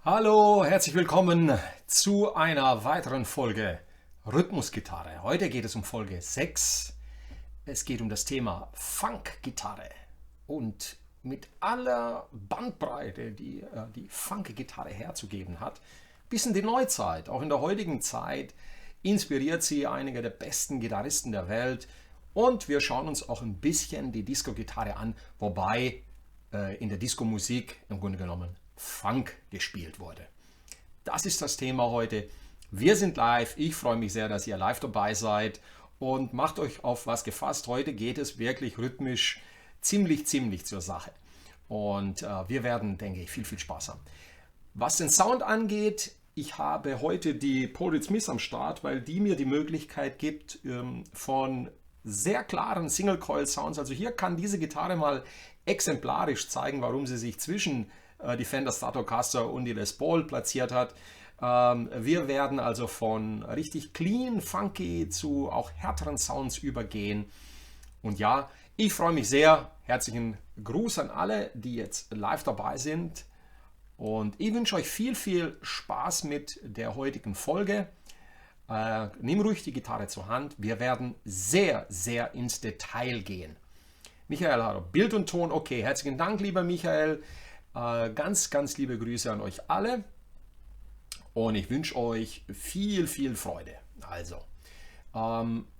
Hallo, herzlich willkommen zu einer weiteren Folge Rhythmusgitarre. Heute geht es um Folge 6. Es geht um das Thema Funkgitarre und mit aller Bandbreite, die Funkgitarre herzugeben hat, bis in die Neuzeit. Auch in der heutigen Zeit inspiriert sie einige der besten Gitarristen der Welt und wir schauen uns auch ein bisschen die Disco-Gitarre an, wobei in der Disco-Musik im Grunde genommen Funk gespielt wurde. Das ist das Thema heute. Wir sind live. Ich freue mich sehr, dass ihr live dabei seid und macht euch auf was gefasst. Heute geht es wirklich rhythmisch ziemlich zur Sache. Und wir werden, denke ich, viel Spaß haben. Was den Sound angeht, ich habe heute die Polritz Smith am Start, weil die mir die Möglichkeit gibt, von sehr klaren Single-Coil-Sounds, also hier kann diese Gitarre mal exemplarisch zeigen, warum sie sich zwischen die Fender Stratocaster und die Les Paul platziert hat. Wir werden also von richtig clean, funky zu auch härteren Sounds übergehen. Und ja, ich freue mich sehr. Herzlichen Gruß an alle, die jetzt live dabei sind. Und ich wünsche euch viel Spaß mit der heutigen Folge. Nimm ruhig die Gitarre zur Hand. Wir werden sehr ins Detail gehen. Michael hat Bild und Ton. Okay, herzlichen Dank, lieber Michael. Ganz liebe Grüße an euch alle und ich wünsche euch viel Freude. Also,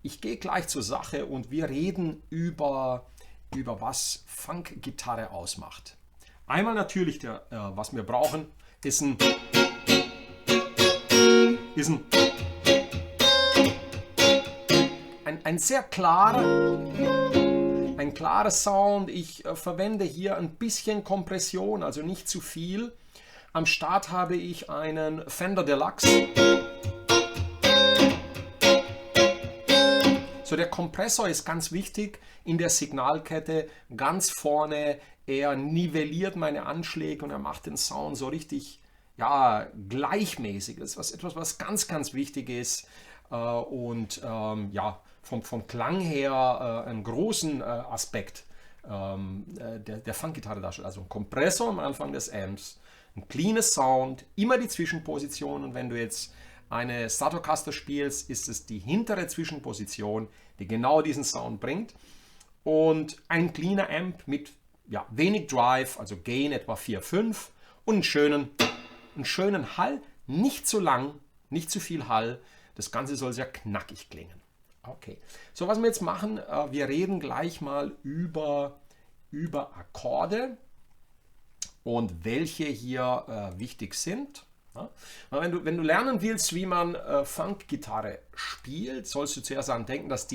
ich gehe gleich zur Sache und wir reden über was Funkgitarre ausmacht. Einmal natürlich, was wir brauchen, ist ein sehr ein klarer Sound. Ich verwende hier ein bisschen Kompression, also nicht zu viel. Am Start habe ich einen Fender Deluxe. So, der Kompressor ist ganz wichtig in der Signalkette. Ganz vorne, er nivelliert meine Anschläge und er macht den Sound so richtig, ja, gleichmäßig. Das ist etwas, was ganz wichtig ist. Ja, vom Klang her einen großen Aspekt der Funkgitarre darstellt. Also ein Kompressor am Anfang des Amps, ein cleanes Sound, immer die Zwischenposition. Und wenn du jetzt eine Stratocaster spielst, ist es die hintere Zwischenposition, die genau diesen Sound bringt. Und ein cleaner Amp mit wenig Drive, also Gain etwa 4,5 und einen schönen Hall, nicht zu lang, nicht zu viel Hall. Das Ganze soll sehr knackig klingen. Okay, so was wir jetzt machen, wir reden gleich mal über Akkorde und welche hier wichtig sind. Ja? Wenn du lernen willst, wie man Funkgitarre spielt, sollst du zuerst daran denken, dass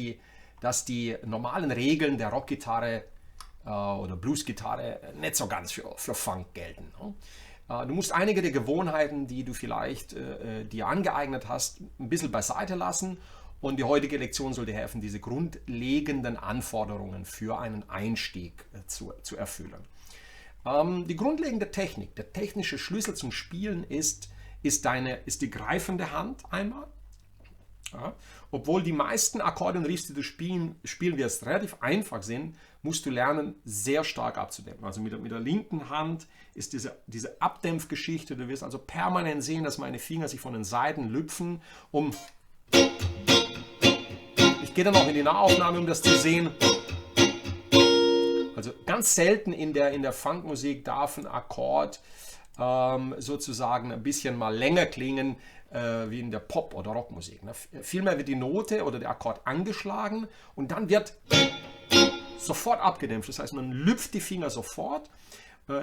die normalen Regeln der Rockgitarre oder Bluesgitarre nicht so ganz für Funk gelten. Du musst einige der Gewohnheiten, die du vielleicht dir angeeignet hast, ein bisschen beiseite lassen. Und die heutige Lektion soll dir helfen, diese grundlegenden Anforderungen für einen Einstieg zu erfüllen. Die grundlegende Technik, der technische Schlüssel zum Spielen ist die greifende Hand einmal. Ja. Obwohl die meisten Akkorde und Riffs, die du spielen wirst, relativ einfach sind, musst du lernen, sehr stark abzudämpfen. Also mit der linken Hand ist diese Abdämpfgeschichte. Du wirst also permanent sehen, dass meine Finger sich von den Seiten lüpfen, Ich gehe dann auch in die Nahaufnahme, um das zu sehen. Also ganz selten in der Funkmusik darf ein Akkord sozusagen ein bisschen mal länger klingen wie in der Pop- oder Rockmusik. Vielmehr wird die Note oder der Akkord angeschlagen und dann wird sofort abgedämpft. Das heißt, man lüpft die Finger sofort,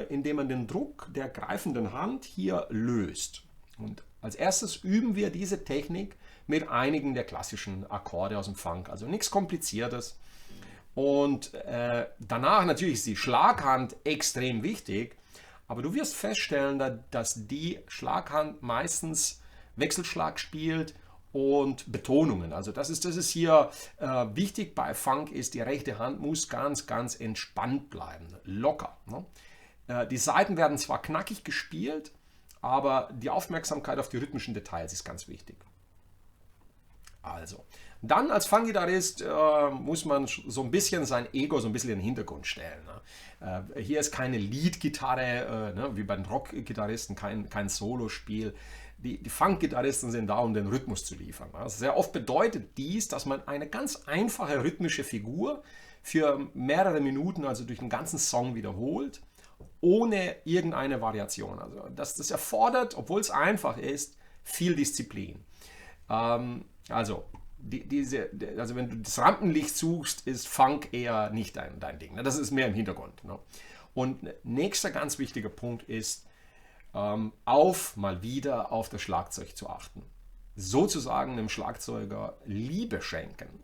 indem man den Druck der greifenden Hand hier löst. Und als erstes üben wir diese Technik mit einigen der klassischen Akkorde aus dem Funk. Also nichts Kompliziertes. Und danach natürlich ist die Schlaghand extrem wichtig. Aber du wirst feststellen, dass die Schlaghand meistens Wechselschlag spielt und Betonungen. Also das ist hier wichtig bei Funk ist, die rechte Hand muss ganz entspannt bleiben, locker. Ne? Die Saiten werden zwar knackig gespielt, aber die Aufmerksamkeit auf die rhythmischen Details ist ganz wichtig. Also, dann als Funk-Gitarrist muss man so ein bisschen sein Ego so ein bisschen in den Hintergrund stellen. Ne? Hier ist keine Lead-Gitarre, ne? Wie bei den Rock-Gitarristen, kein Solospiel. Die Funk-Gitarristen sind da, um den Rhythmus zu liefern. Ne? Also sehr oft bedeutet dies, dass man eine ganz einfache rhythmische Figur für mehrere Minuten, also durch den ganzen Song wiederholt, ohne irgendeine Variation. Also das erfordert, obwohl es einfach ist, viel Disziplin. Also wenn du das Rampenlicht suchst, ist Funk eher nicht dein Ding. Das ist mehr im Hintergrund. Ne? Und nächster ganz wichtiger Punkt ist, mal wieder auf das Schlagzeug zu achten. Sozusagen dem Schlagzeuger Liebe schenken.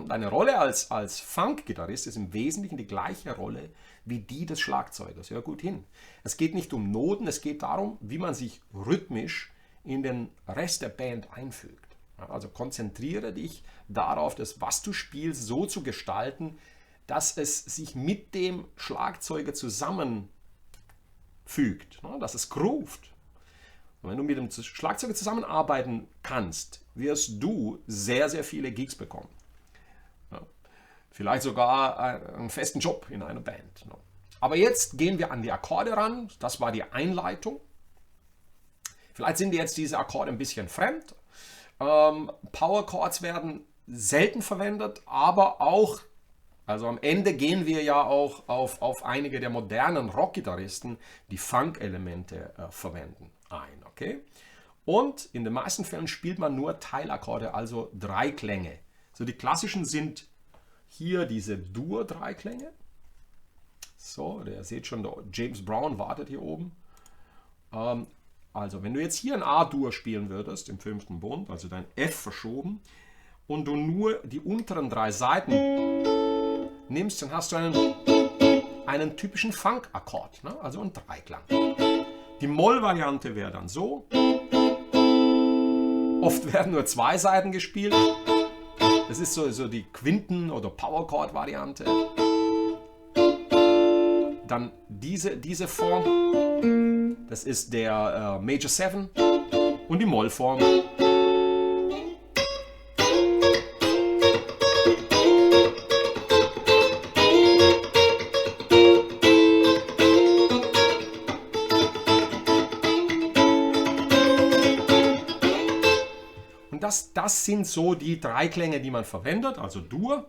Deine Rolle als Funk-Gitarrist ist im Wesentlichen die gleiche Rolle wie die des Schlagzeugers. Hör gut hin. Es geht nicht um Noten, es geht darum, wie man sich rhythmisch in den Rest der Band einfügt. Also konzentriere dich darauf, das, was du spielst, so zu gestalten, dass es sich mit dem Schlagzeuger zusammenfügt, dass es groovt. Und wenn du mit dem Schlagzeuger zusammenarbeiten kannst, wirst du sehr, sehr viele Gigs bekommen. Vielleicht sogar einen festen Job in einer Band. Aber jetzt gehen wir an die Akkorde ran. Das war die Einleitung. Vielleicht sind dir jetzt diese Akkorde ein bisschen fremd. Power Chords werden selten verwendet, aber auch, also am Ende gehen wir ja auch auf einige der modernen Rock-Gitarristen, die Funk-Elemente verwenden, ein. Okay? Und in den meisten Fällen spielt man nur Teilakkorde, also Dreiklänge. So die klassischen sind hier diese Dur-Dreiklänge. So, ihr seht schon, der James Brown wartet hier oben. Also, wenn du jetzt hier ein A-Dur spielen würdest, im 5. Bund, also dein F verschoben, und du nur die unteren 3 Saiten nimmst, dann hast du einen typischen Funk-Akkord, ne? Also einen Dreiklang. Die Moll-Variante wäre dann so. Oft werden nur 2 Saiten gespielt. Das ist so die Quinten- oder Power-Chord-Variante. Dann diese Form, das ist der Major 7 und die Mollform. Und das sind so die Dreiklänge, die man verwendet, also Dur,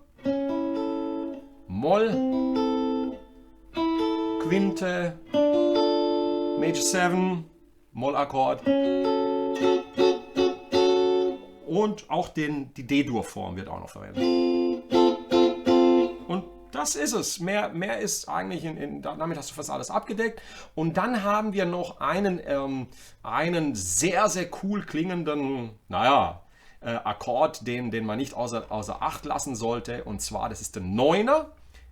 Moll, Quinte, Major 7, Mollakkord und auch die D-Dur-Form wird auch noch verwendet. Und das ist es. Mehr ist eigentlich, damit hast du fast alles abgedeckt. Und dann haben wir noch einen sehr, sehr cool klingenden, Akkord, den man nicht außer Acht lassen sollte. Und zwar, das ist der 9er,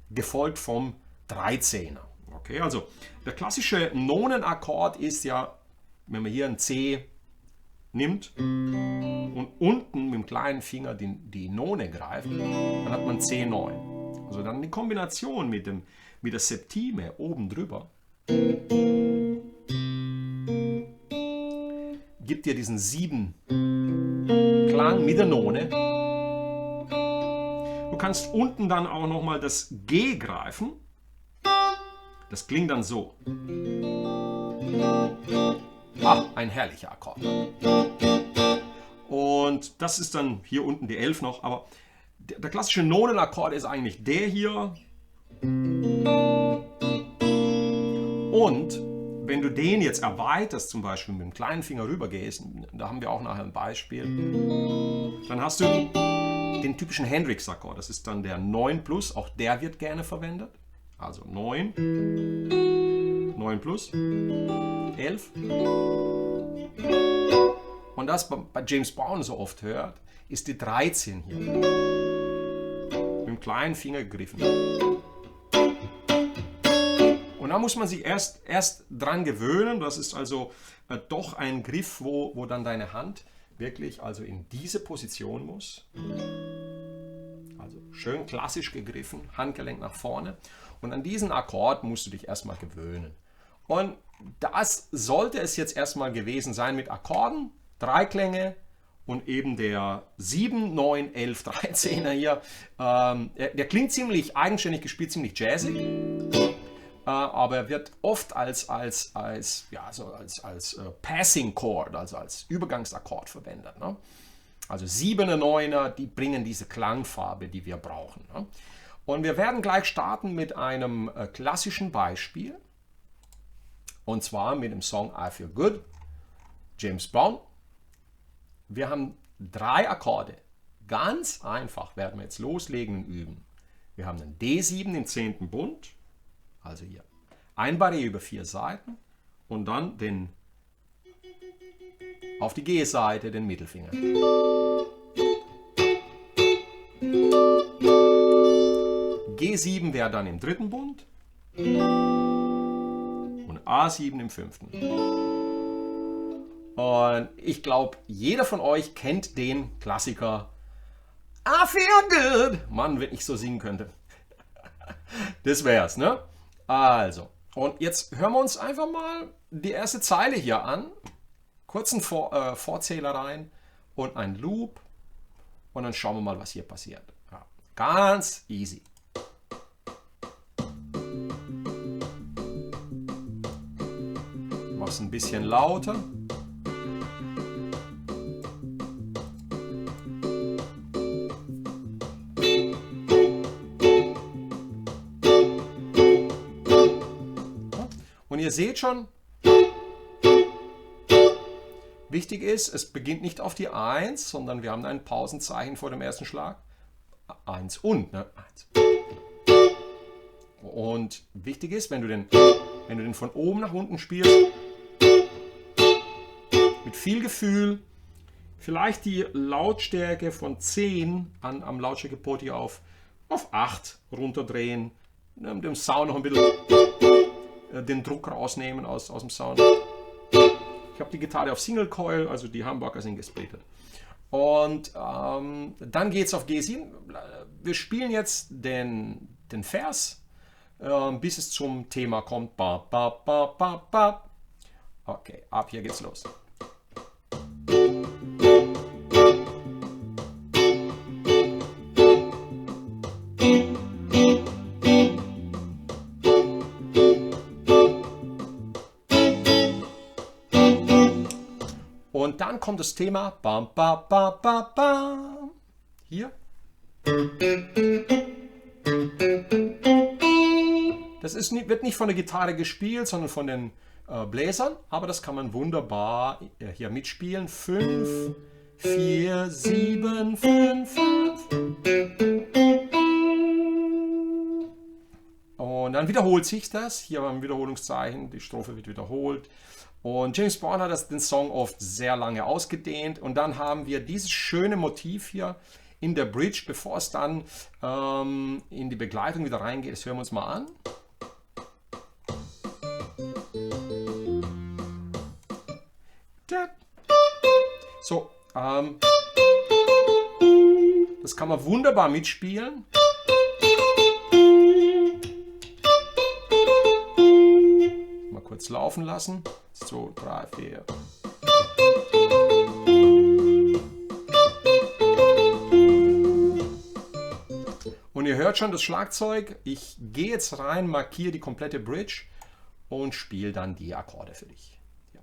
gefolgt vom 13er. Okay, also der klassische Nonenakkord ist ja, wenn man hier ein C nimmt und unten mit dem kleinen Finger die None greift, dann hat man C9. Also dann die Kombination mit der Septime oben drüber gibt dir diesen 7 Klang mit der None. Du kannst unten dann auch nochmal das G greifen. Das klingt dann so. Ach, ein herrlicher Akkord. Und das ist dann hier unten die 11 noch, aber der klassische Nonenakkord ist eigentlich der hier. Und wenn du den jetzt erweiterst, zum Beispiel mit dem kleinen Finger rüber gehst, da haben wir auch nachher ein Beispiel, dann hast du den typischen Hendrix-Akkord. Das ist dann der 9+, auch der wird gerne verwendet. Also 9, 9 plus, 11. Und das bei James Brown so oft hört, ist die 13 hier. Mit dem kleinen Finger gegriffen. Und da muss man sich erst dran gewöhnen. Das ist also doch ein Griff, wo dann deine Hand wirklich also in diese Position muss. Also schön klassisch gegriffen, Handgelenk nach vorne. Und an diesen Akkord musst du dich erstmal gewöhnen. Und das sollte es jetzt erstmal gewesen sein mit Akkorden, Dreiklänge Und eben der 7, 9, 11, 13er hier, der klingt ziemlich eigenständig gespielt, ziemlich jazzig. Aber er wird oft als Passing Chord, also als Übergangsakkord verwendet. Ne? Also 7er, 9er, die bringen diese Klangfarbe, die wir brauchen. Ne? Und wir werden gleich starten mit einem klassischen Beispiel. Und zwar mit dem Song I Feel Good, James Brown. Wir haben 3 Akkorde. Ganz einfach werden wir jetzt loslegen und üben. Wir haben einen D7 im 10. Bund. Also hier ein Barré über 4 Seiten und dann den auf die G-Seite den Mittelfinger. G7 wäre dann im 3. Bund und A7 im 5. Und ich glaube, jeder von euch kennt den Klassiker I Feel Good. Mann, wenn ich so singen könnte. Das wär's, ne? Also, und jetzt hören wir uns einfach mal die erste Zeile hier an. Kurzen Vorzähler rein und ein Loop. Und dann schauen wir mal, was hier passiert. Ja, ganz easy. Mach's ein bisschen lauter. Und ihr seht schon, wichtig ist, es beginnt nicht auf die 1, sondern wir haben ein Pausenzeichen vor dem ersten Schlag. 1 und, ne? 1. Und wichtig ist, wenn du den von oben nach unten spielst, mit viel Gefühl, vielleicht die Lautstärke von 10 am Lautstärkepult hier auf 8 runterdrehen, dem Sound noch ein bisschen den Druck rausnehmen aus dem Sound. Ich habe die Gitarre auf Single Coil, also die Hamburger sind gesplittet. Und dann geht es auf G7. Wir spielen jetzt den Vers, bis es zum Thema kommt. Ba, ba, ba, ba, ba. Okay, ab hier geht's los. Und dann kommt das Thema bam, bam, bam, bam, bam. Hier. Das wird nicht von der Gitarre gespielt, sondern von den Bläsern, aber das kann man wunderbar hier mitspielen. 5, 4, 7, 5, 5. Und dann wiederholt sich das. Hier haben wir ein Wiederholungszeichen, die Strophe wird wiederholt. Und James Brown hat den Song oft sehr lange ausgedehnt. Und dann haben wir dieses schöne Motiv hier in der Bridge, bevor es dann in die Begleitung wieder reingeht. Das hören wir uns mal an. So, das kann man wunderbar mitspielen. Mal kurz laufen lassen. 2, 3, 4. Und ihr hört schon das Schlagzeug. Ich gehe jetzt rein, markiere die komplette Bridge und spiele dann die Akkorde für dich. Ja.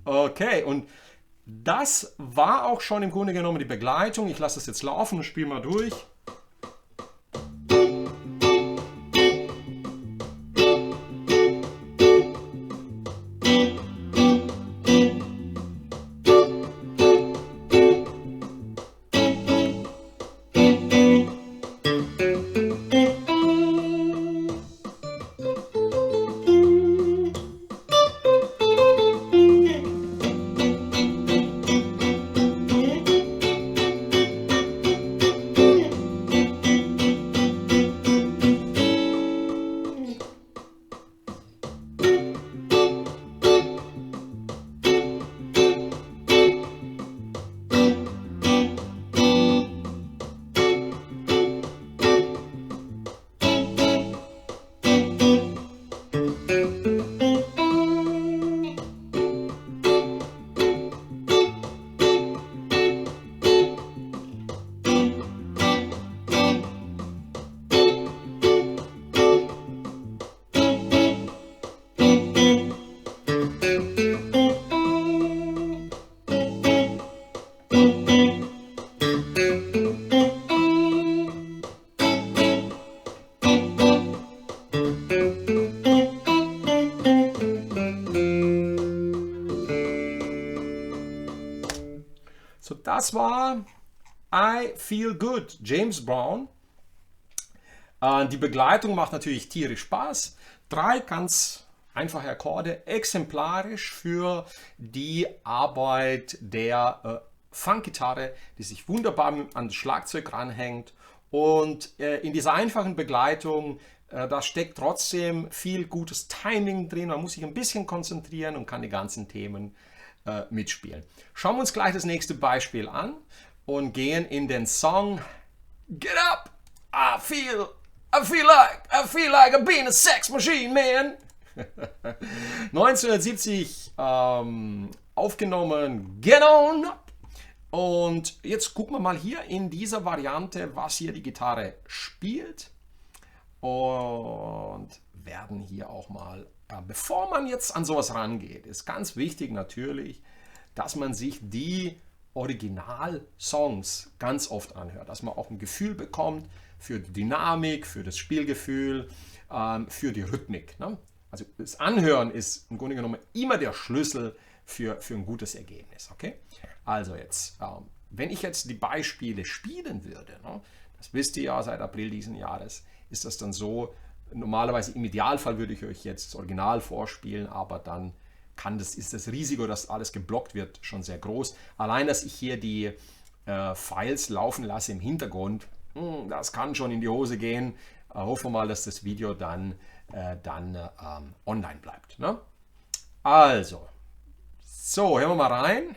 Okay, und das war auch schon im Grunde genommen die Begleitung. Ich lasse das jetzt laufen und spiele mal durch. das war I Feel Good, James Brown. Die Begleitung macht natürlich tierisch Spaß. 3 ganz einfache Akkorde, exemplarisch für die Arbeit der Funkgitarre, die sich wunderbar an das Schlagzeug ranhängt. Und in dieser einfachen Begleitung, da steckt trotzdem viel gutes Timing drin. Man muss sich ein bisschen konzentrieren und kann die ganzen Themen mitspielen. Schauen wir uns gleich das nächste Beispiel an und gehen in den Song Get Up! I feel like I've been a sex machine, man! 1970 aufgenommen, Get On Up! Und jetzt gucken wir mal hier in dieser Variante, was hier die Gitarre spielt. Und werden hier auch mal, bevor man jetzt an sowas rangeht, ist ganz wichtig natürlich, dass man sich die Original-Songs ganz oft anhört, dass man auch ein Gefühl bekommt für die Dynamik, für das Spielgefühl, für die Rhythmik. Ne? Also das Anhören ist im Grunde genommen immer der Schlüssel für ein gutes Ergebnis. Okay? Also jetzt, wenn ich jetzt die Beispiele spielen würde, ne, das wisst ihr ja seit April diesen Jahres, ist das dann so, normalerweise im Idealfall würde ich euch jetzt das Original vorspielen, aber dann ist das Risiko, dass alles geblockt wird, schon sehr groß. Allein, dass ich hier die Files laufen lasse im Hintergrund, das kann schon in die Hose gehen. Hoffen wir mal, dass das Video dann online bleibt. Ne? Also, so, hören wir mal rein.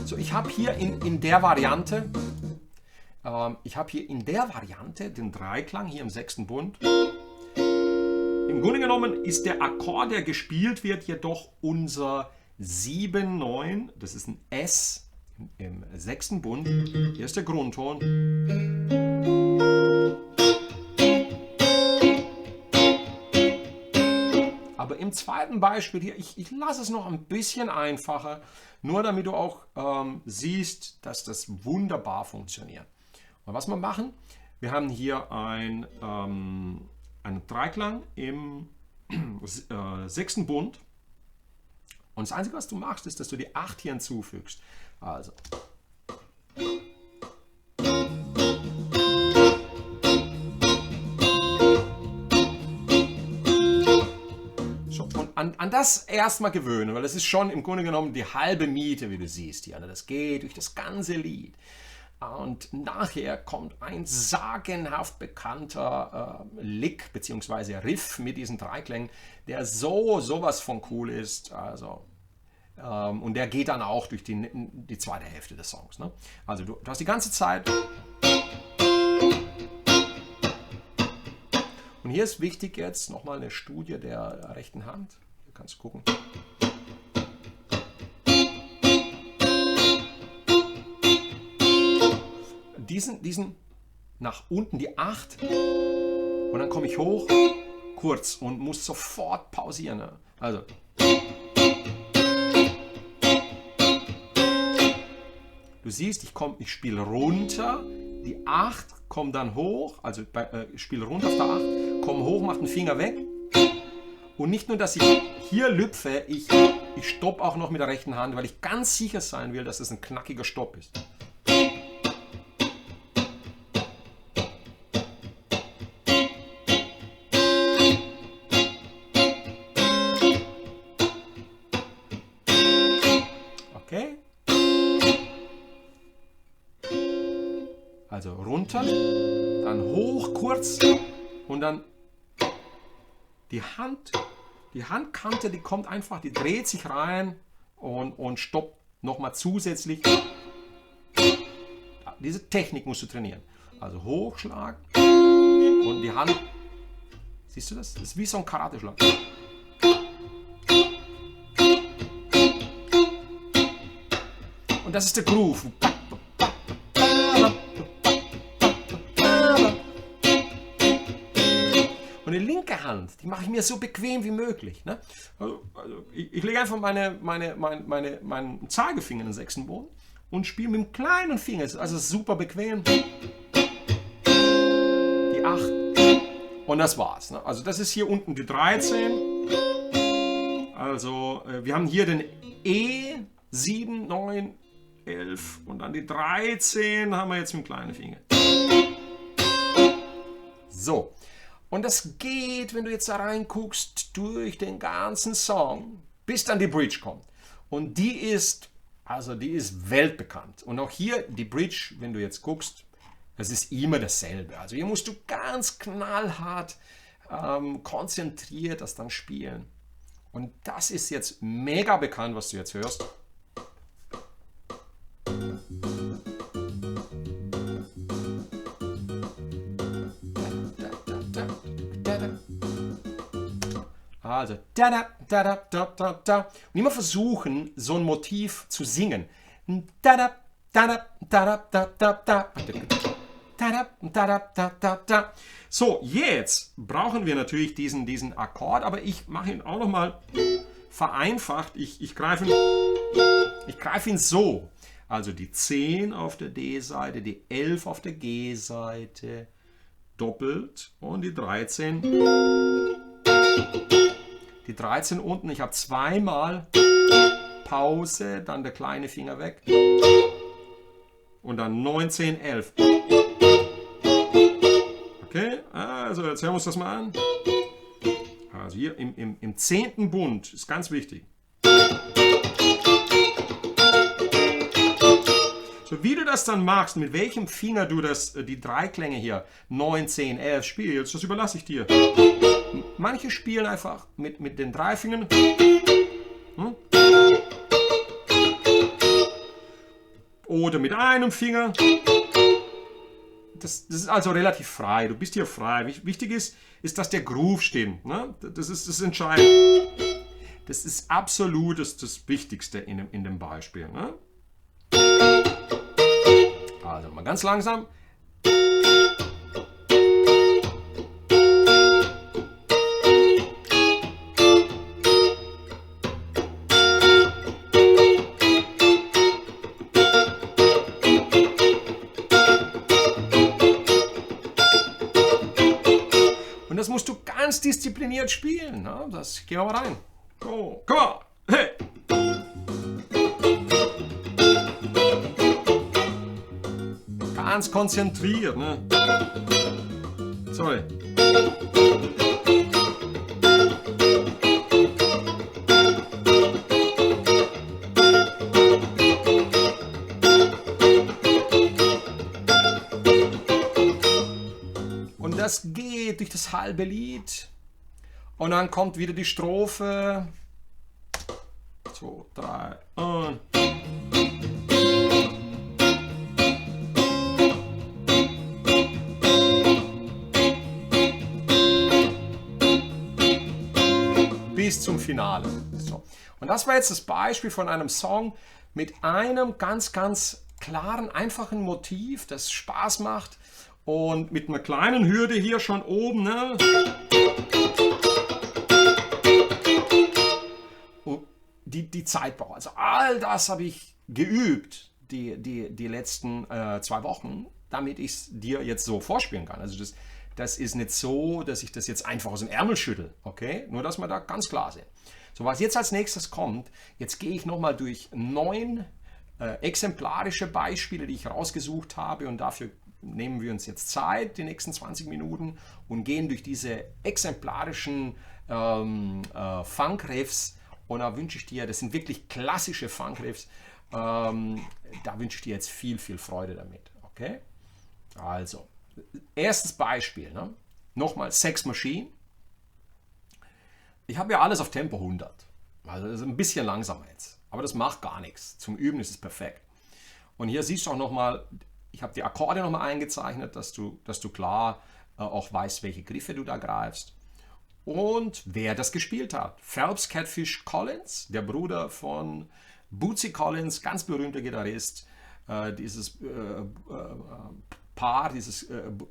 So, ich habe hier in der Variante, den Dreiklang hier im 6. Bund. Im Grunde genommen ist der Akkord, der gespielt wird, jedoch unser 7-9. Das ist ein S im 6. Bund. Hier ist der Grundton. Aber im zweiten Beispiel hier, ich lasse es noch ein bisschen einfacher, nur damit du auch siehst, dass das wunderbar funktioniert. Und was wir machen, wir haben hier einen Dreiklang im 6. Bund. Und das Einzige, was du machst, ist, dass du die 8 hier hinzufügst. Also. An das erstmal gewöhnen, weil das ist schon im Grunde genommen die halbe Miete, wie du siehst hier. Das geht durch das ganze Lied. Und nachher kommt ein sagenhaft bekannter Lick bzw. Riff mit diesen Dreiklängen, der sowas von cool ist. Also, und der geht dann auch durch die zweite Hälfte des Songs. Ne? Also du hast die ganze Zeit. Und hier ist wichtig jetzt nochmal eine Studie der rechten Hand. Hier kannst du gucken. Diesen nach unten, die 8. Und dann komme ich hoch, kurz und muss sofort pausieren. Ne? Also. Du siehst, ich spiele runter, die 8 kommt dann hoch, also ich spiele runter auf der 8, komme hoch, mache den Finger weg. Und nicht nur, dass ich hier lüpfe, ich stoppe auch noch mit der rechten Hand, weil ich ganz sicher sein will, dass es ein knackiger Stopp ist. Okay? Also runter, dann hoch kurz und dann die Handkante, die kommt einfach, die dreht sich rein und stoppt nochmal zusätzlich. Diese Technik musst du trainieren. Also Hochschlag und die Hand, siehst du das? Das ist wie so ein Karateschlag. Und das ist der Groove. Und die linke Hand, die mache ich mir so bequem wie möglich. Ne? Also ich lege einfach meinen Zeigefinger in den 6. Boden und spiele mit dem kleinen Finger. Also super bequem. Die 8. Und das war's. Ne? Also das ist hier unten die 13. Also wir haben hier den E, 7, 9, 11 und dann die 13 haben wir jetzt mit dem kleinen Finger. So, und das geht, wenn du jetzt da reinguckst, durch den ganzen Song, bis dann die Bridge kommt. Und die ist weltbekannt. Und auch hier die Bridge, wenn du jetzt guckst, das ist immer dasselbe. Also hier musst du ganz knallhart konzentriert das dann spielen. Und das ist jetzt mega bekannt, was du jetzt hörst. Also, da, da, da, da, da, da, da. Und immer versuchen, so ein Motiv zu singen. Da, da, da, da, da, da, da, da. Da, da, da, da, da, da. So, jetzt brauchen wir natürlich diesen Akkord, aber ich mache ihn auch nochmal vereinfacht. Ich greife ihn so. Also die 10 auf der D-Seite, die 11 auf der G-Seite, doppelt und die 13. Die 13 unten, ich habe zweimal Pause, dann der kleine Finger weg und dann 19, 11. Okay, also jetzt hören wir uns das mal an. Also hier im 10. Bund ist ganz wichtig. So, wie du das dann machst, mit welchem Finger du die 3 Klänge hier 9, 10, 11 spielst, das überlasse ich dir. Manche spielen einfach mit den 3 Fingern. Oder mit einem Finger. Das ist also relativ frei. Du bist hier frei. Wichtig ist, dass der Groove stimmt. Ne? Das ist das Entscheidende. Das ist absolut das Wichtigste in dem Beispiel. Ne? Also mal ganz langsam. Und das musst du ganz diszipliniert spielen. Ne? Das gehen wir mal rein. Oh, komm on. Hey. Ganz konzentriert. Ne? Sorry. Und das geht durch das halbe Lied. Und dann kommt wieder die Strophe. 2, 3 und. Bis zum Finale. So. Und das war jetzt das Beispiel von einem Song mit einem ganz, ganz klaren, einfachen Motiv, das Spaß macht und mit einer kleinen Hürde hier schon oben. Ne? Und die Zeitbau. Also all das habe ich geübt die letzten 2 Wochen, damit ich es dir jetzt so vorspielen kann. Also das ist nicht so, dass ich das jetzt einfach aus dem Ärmel schüttel, okay? Nur, dass wir da ganz klar sind. So, was jetzt als nächstes kommt, jetzt gehe ich nochmal durch 9 exemplarische Beispiele, die ich rausgesucht habe und dafür nehmen wir uns jetzt Zeit, die nächsten 20 Minuten und gehen durch diese exemplarischen Funk-Riffs und da wünsche ich dir, das sind wirklich klassische Funk-Riffs, da wünsche ich dir jetzt viel, viel Freude damit, okay? Also, erstes Beispiel, ne? Nochmal Sex Machine. Ich habe ja alles auf Tempo 100. Also das ist ein bisschen langsamer jetzt. Aber das macht gar nichts. Zum Üben ist es perfekt. Und hier siehst du auch nochmal, ich habe die Akkorde nochmal eingezeichnet, dass du klar auch weißt, welche Griffe du da greifst. Und wer das gespielt hat. Phelps Catfish Collins, der Bruder von Bootsy Collins, ganz berühmter Gitarrist. Dieses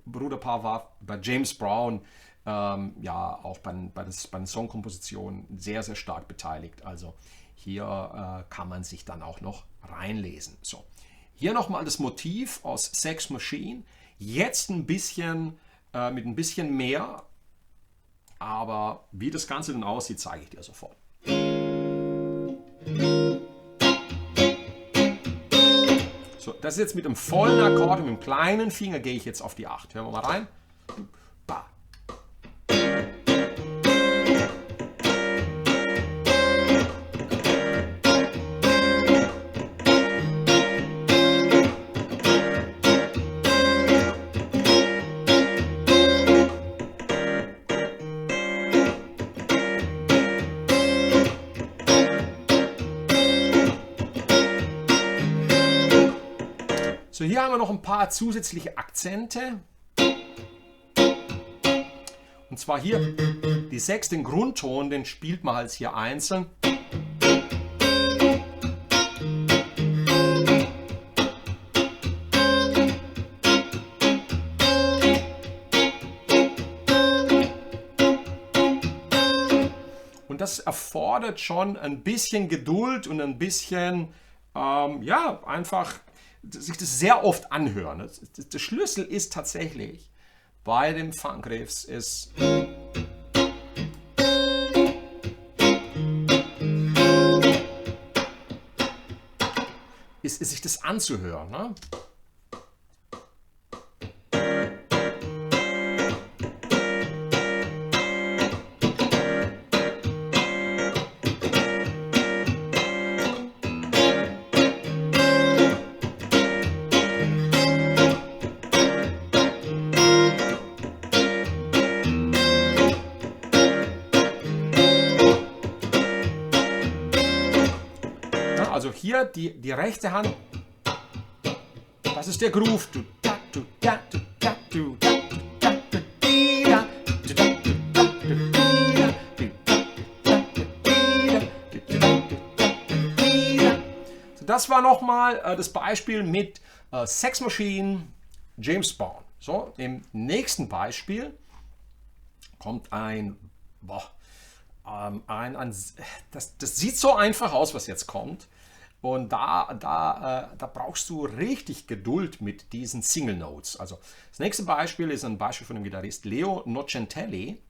Bruderpaar war bei James Brown ja auch bei den Songkompositionen sehr, sehr stark beteiligt. Also hier kann man sich dann auch noch reinlesen. So, hier nochmal das Motiv aus Sex Machine. Jetzt ein bisschen mit ein bisschen mehr, aber wie das Ganze dann aussieht, zeige ich dir sofort. So, das ist jetzt mit dem vollen Akkord und mit dem kleinen Finger gehe ich jetzt auf die 8. Hören wir mal rein. Ba. So, hier haben wir noch ein paar zusätzliche Akzente. Und zwar hier die 6, den Grundton, den spielt man halt hier einzeln. Und das erfordert schon ein bisschen Geduld und ein bisschen, ja, einfach sich das sehr oft anhören. Der Schlüssel ist tatsächlich bei dem Funkriffs ist sich das anzuhören. Ne? Also hier die rechte Hand, das ist der Groove. So, das war nochmal das Beispiel mit Sex Machine, James Bond. So, im nächsten Beispiel kommt das sieht so einfach aus, was jetzt kommt. Und da brauchst du richtig Geduld mit diesen Single Notes. Also das nächste Beispiel ist ein Beispiel von dem Gitarrist Leo Nocentelli.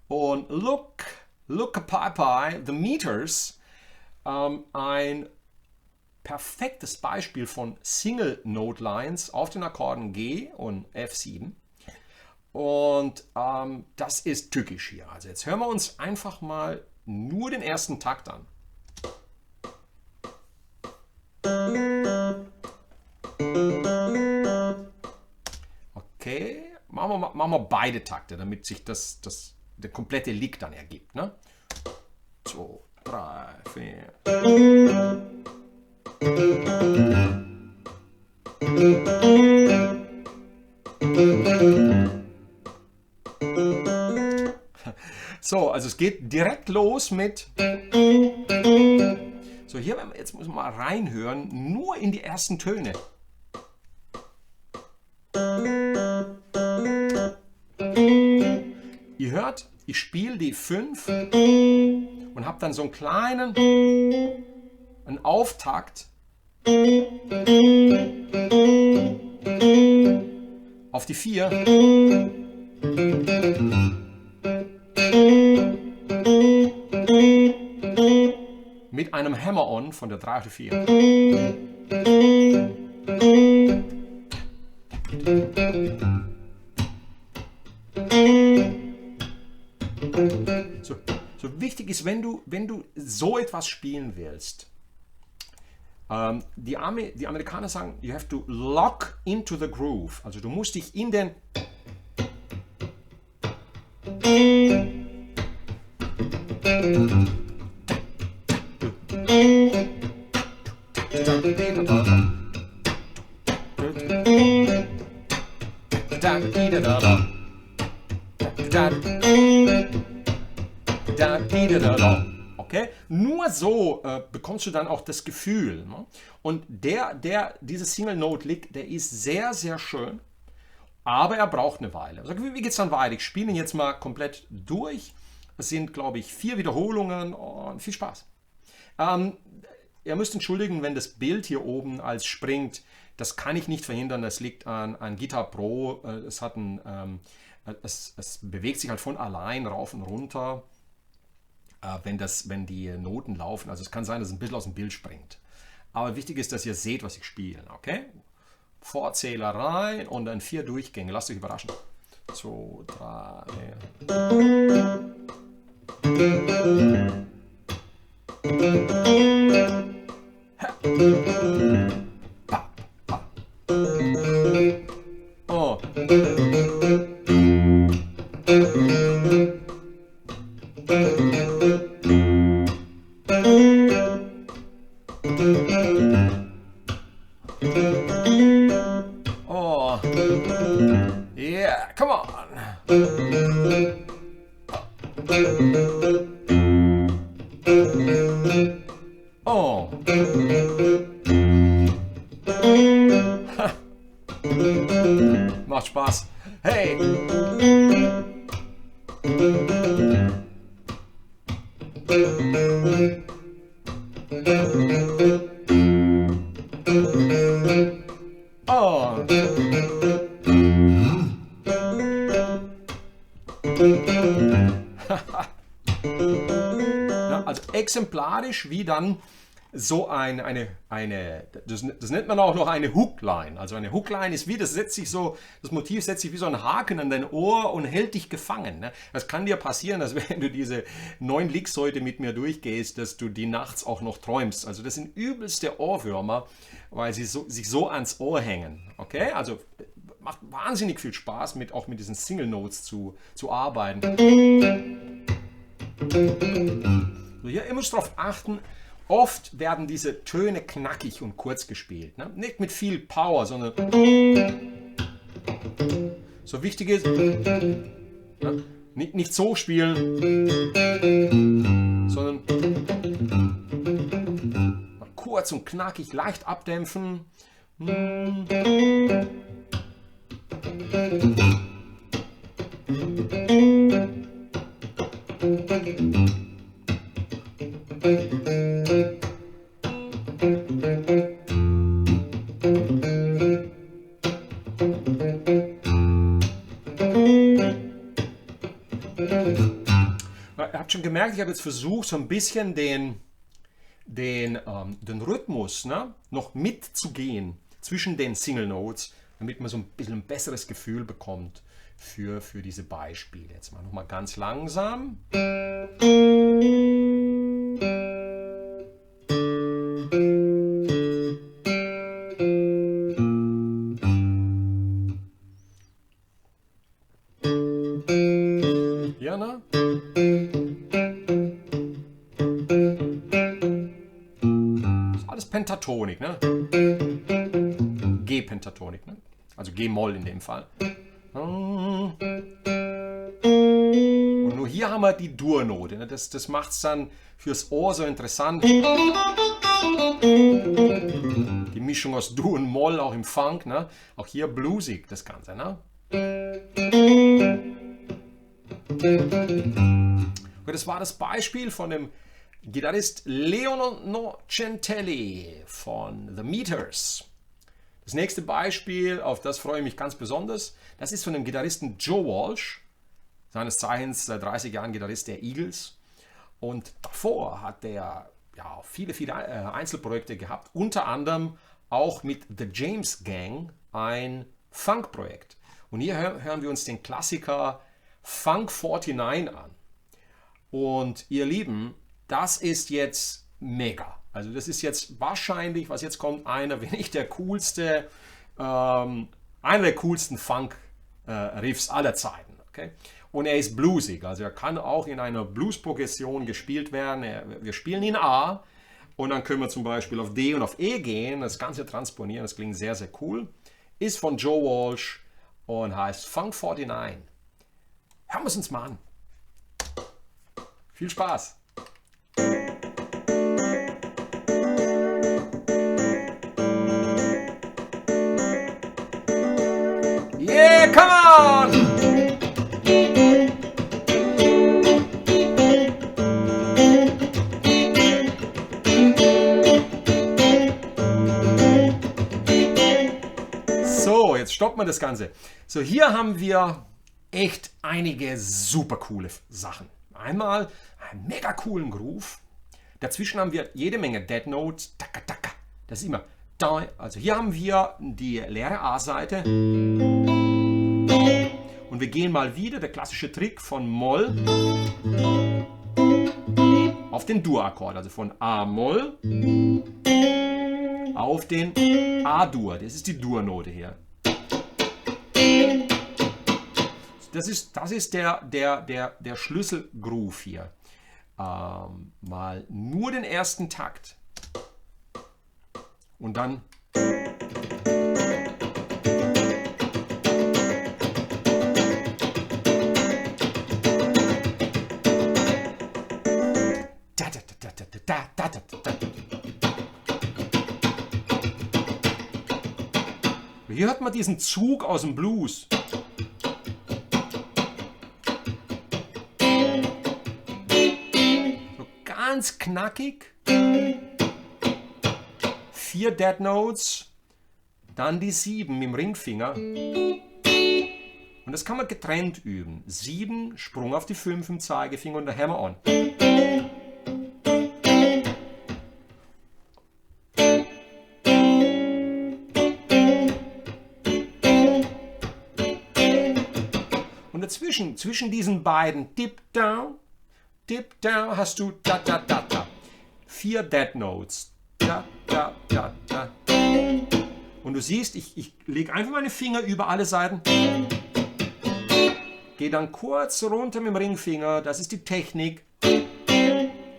Und Look Pi, The Meters, ein perfektes Beispiel von Single Note Lines auf den Akkorden G und F7. Und das ist tückisch hier. Also jetzt hören wir uns einfach mal nur den ersten Takt an. Okay, machen wir beide Takte, damit sich der komplette Lick dann ergibt. Ne? 2, 3, 4. So, also es geht direkt los mit. So, hier, jetzt muss man mal reinhören, nur in die ersten Töne. Ihr hört, ich spiele die 5 und habe dann so einen kleinen einen Auftakt auf die 4. Mit einem Hammer-On von der 3 auf die 4. So wichtig ist, wenn du so etwas spielen willst, die Amerikaner sagen, you have to lock into the groove. Also du musst dich in den Okay? Nur so bekommst du dann auch das Gefühl. Ne? Und dieses Single Note Lick, der ist sehr, sehr schön, aber er braucht eine Weile. Also, wie geht es dann weiter? Ich spiele ihn jetzt mal komplett durch. Es sind, glaube ich, 4 Wiederholungen und viel Spaß. Ihr müsst entschuldigen, wenn das Bild hier oben als springt. Das kann ich nicht verhindern. Das liegt an Guitar Pro. Es bewegt sich halt von allein rauf und runter. wenn die Noten laufen. Also es kann sein, dass es ein bisschen aus dem Bild springt. Aber wichtig ist, dass ihr seht, was ich spiele. Okay? Vorzähler rein und dann 4 Durchgänge. Lasst euch überraschen. 2, 3. Pa, pa. Oh. Oh. Yeah, come on. Oh. Macht Spaß. Hey. Oh. Ja, also exemplarisch wie dann so das nennt man auch noch eine Hookline. Also eine Hookline ist wie, das Motiv setzt sich wie so ein Haken an dein Ohr und hält dich gefangen. Ne? Das kann dir passieren, dass wenn du diese 9 Licks heute mit mir durchgehst, dass du die nachts auch noch träumst. Also das sind übelste Ohrwürmer, weil sie sich so ans Ohr hängen. Okay, also macht wahnsinnig viel Spaß, auch mit diesen Single Notes zu arbeiten. So, hier immer darauf achten, oft werden diese Töne knackig und kurz gespielt. Ne? Nicht mit viel Power, sondern so wichtig ist, ja, nicht so spielen, sondern kurz und knackig, leicht abdämpfen. Ihr habt schon gemerkt, ich habe jetzt versucht, so ein bisschen den Rhythmus, ne, noch mitzugehen zwischen den Single Notes, damit man so ein bisschen ein besseres Gefühl bekommt für diese Beispiele. Jetzt mal nochmal ganz langsam. Ja, ne? Das ist alles Pentatonik, ne? G-Pentatonik, ne? Also G-Moll in dem Fall. Und nur hier haben wir die Dur-Note. Ne? Das macht es dann fürs Ohr so interessant. Die Mischung aus Dur und Moll, auch im Funk. Ne? Auch hier bluesig das Ganze. Ne? Und das war das Beispiel von dem Gitarrist Leon Nocentelli von The Meters. Das nächste Beispiel, auf das freue ich mich ganz besonders, das ist von dem Gitarristen Joe Walsh, seines Zeichens seit 30 Jahren Gitarrist der Eagles. Und davor hat er ja, viele Einzelprojekte gehabt, unter anderem auch mit The James Gang ein Funk-Projekt. Und hier hören wir uns den Klassiker Funk 49 an. Und ihr Lieben, das ist jetzt mega. Also das ist jetzt wahrscheinlich, was jetzt kommt, einer, wenn nicht der coolste, einer der coolsten Funk-Riffs aller Zeiten. Okay? Und er ist bluesig, also er kann auch in einer Blues-Progression gespielt werden. Wir spielen in A und dann können wir zum Beispiel auf D und auf E gehen, das Ganze transponieren, das klingt sehr, sehr cool. Ist von Joe Walsh und heißt Funk 49. Hören wir es uns mal an. Viel Spaß! Yeah, come on! So, jetzt stoppen wir das Ganze. So, hier haben wir echt einige super coole Sachen. Einmal einen mega coolen Groove. Dazwischen haben wir jede Menge Dead Notes. Taka, taka. Das ist immer da. Also hier haben wir die leere A-Seite. Und wir gehen mal wieder, der klassische Trick von Moll auf den Dur-Akkord. Also von A-Moll auf den A-Dur. Das ist die Dur-Note hier. Das ist der Schlüsselgroove hier. Mal nur den ersten Takt. Und dann hier hört man diesen Zug aus dem Blues. So ganz knackig. 4 Dead Notes, dann die 7 mit dem Ringfinger. Und das kann man getrennt üben. 7, Sprung auf die 5 im Zeigefinger und der Hammer-on. Und dazwischen, zwischen diesen beiden Dip Down, hast du da, da, da, da. 4 Dead Notes. Da, da, da, da. Und du siehst, ich lege einfach meine Finger über alle Seiten. Gehe dann kurz runter mit dem Ringfinger, das ist die Technik.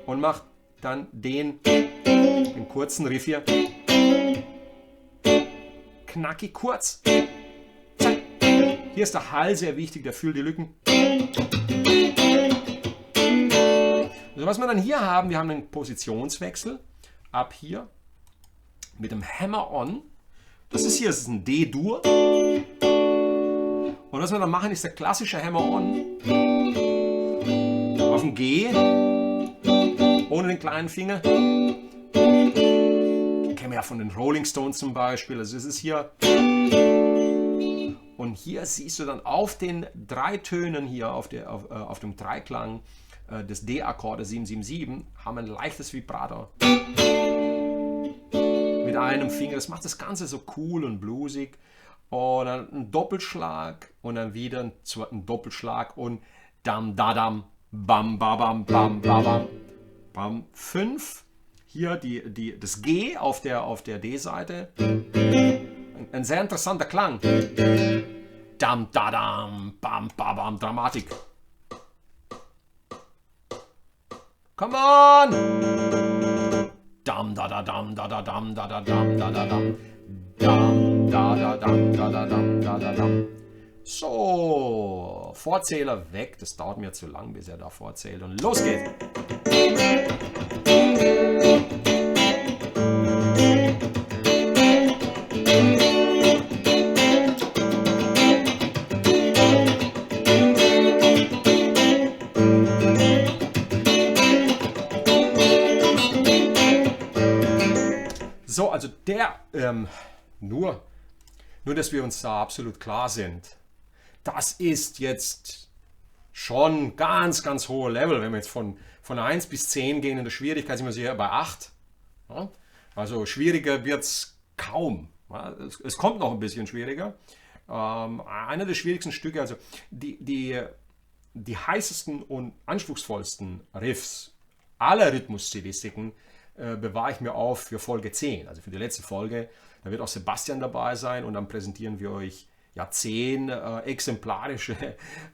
Und mach dann den kurzen Riff hier. Knackig kurz. Zack. Hier ist der Hall sehr wichtig, der füllt die Lücken. Also was wir dann hier haben, wir haben einen Positionswechsel. Ab hier mit dem Hammer-on. Das ist ein D-Dur. Und was wir dann machen, ist der klassische Hammer-on. Auf dem G. Ohne den kleinen Finger. Kennen wir ja von den Rolling Stones zum Beispiel. Also das ist hier. Und hier siehst du dann auf den 3 Tönen hier, auf dem Dreiklang des D-Akkordes 777, haben wir ein leichtes Vibrato. Mit einem Finger. Das macht das Ganze so cool und bluesig. Und dann ein Doppelschlag und dann wieder ein Doppelschlag und dam, da, dam, bam, ba, bam, bam, ba, bam, bam. 5. Hier das G auf der D-Seite. Ein sehr interessanter Klang. Dam, da, dam, bam, ba, bam, Dramatik. Come on! Dam, da, da, dam, da, da, dam, da, da, dam, da, da, dam. Dam, da, da, dam, da, da, dam, da, da, dam. So, Vorzähler weg. Das dauert mir zu lang, bis er da vorzählt. Und los geht's! So, also nur, dass wir uns da absolut klar sind, das ist jetzt schon ganz, ganz hohe Level. Wenn wir jetzt von 1 bis 10 gehen in der Schwierigkeit, sind wir hier bei 8. Ja? Also schwieriger wird es kaum. Ja? Es kommt noch ein bisschen schwieriger. Einer der schwierigsten Stücke, also die heißesten und anspruchsvollsten Riffs aller Rhythmusstilistiken bewahre ich mir auf für Folge 10, also für die letzte Folge. Da wird auch Sebastian dabei sein und dann präsentieren wir euch 10 exemplarische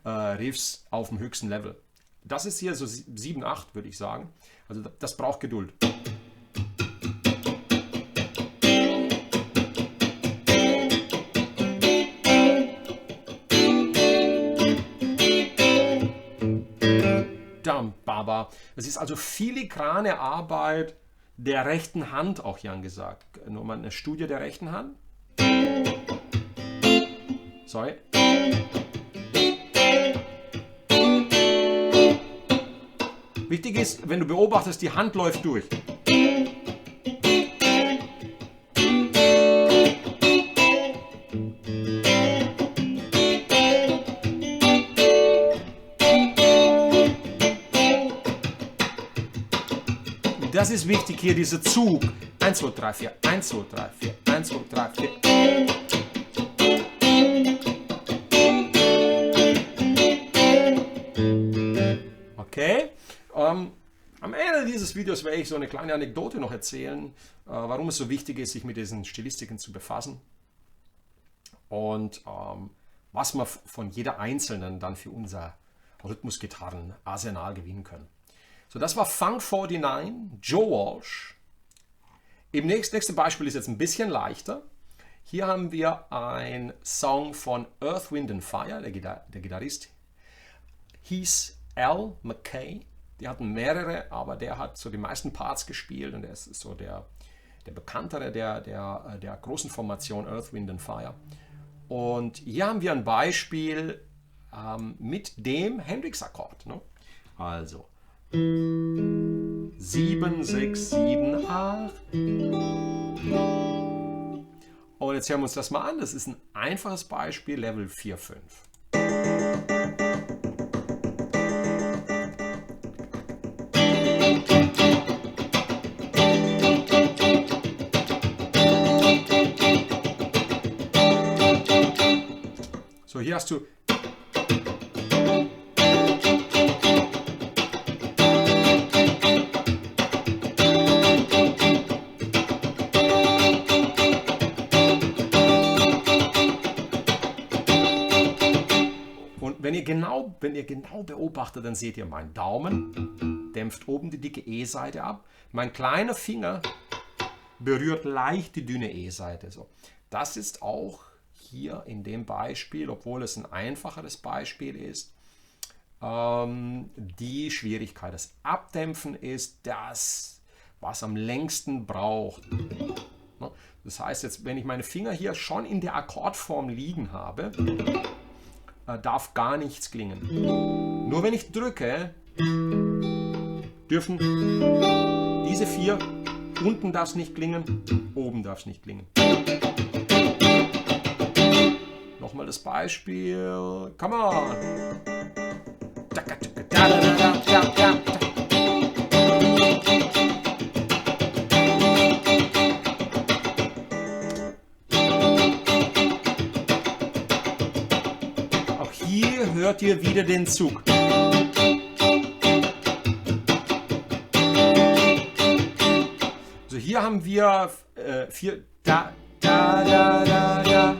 Riffs auf dem höchsten Level. Das ist hier so 7, 8, würde ich sagen. Also das braucht Geduld. Das ist also filigrane Arbeit der rechten Hand, auch Jan gesagt. Nochmal eine Studie der rechten Hand. Sorry. Wichtig ist, wenn du beobachtest, die Hand läuft durch. das ist wichtig hier, dieser Zug. 1, 2, 3, 4, 1, 2, 3, 4, 1, 2, 3, 4. Okay, am Ende dieses Videos werde ich so eine kleine Anekdote noch erzählen, warum es so wichtig ist, sich mit diesen Stilistiken zu befassen und was wir von jeder einzelnen dann für unser Rhythmusgitarren-Arsenal gewinnen können. So, das war Funk 49, Joe Walsh. Im nächste Beispiel ist jetzt ein bisschen leichter. Hier haben wir einen Song von Earth, Wind and Fire, der Gitarrist hieß Al McKay. Die hatten mehrere, aber der hat so die meisten Parts gespielt und er ist so der bekanntere der großen Formation Earth, Wind and Fire. Und hier haben wir ein Beispiel mit dem Hendrix-Akkord. Ne? Also 7, 6, 7, 8. Und jetzt hören wir uns das mal an. Das ist ein einfaches Beispiel, Level 4, 5. So, hier hast du und wenn ihr genau beobachtet, dann seht ihr, mein Daumen dämpft oben die dicke E-Saite ab. Mein kleiner Finger berührt leicht die dünne E-Saite. So. Das ist auch hier in dem Beispiel, obwohl es ein einfacheres Beispiel ist, die Schwierigkeit. Das Abdämpfen ist das, was am längsten braucht. Das heißt jetzt, wenn ich meine Finger hier schon in der Akkordform liegen habe, darf gar nichts klingen. Nur wenn ich drücke, dürfen diese 4, unten darf es nicht klingen, oben darf es nicht klingen. Nochmal das Beispiel. Come on! Auch hier hört ihr wieder den Zug. Also hier haben wir 4 da, da, da, da, da.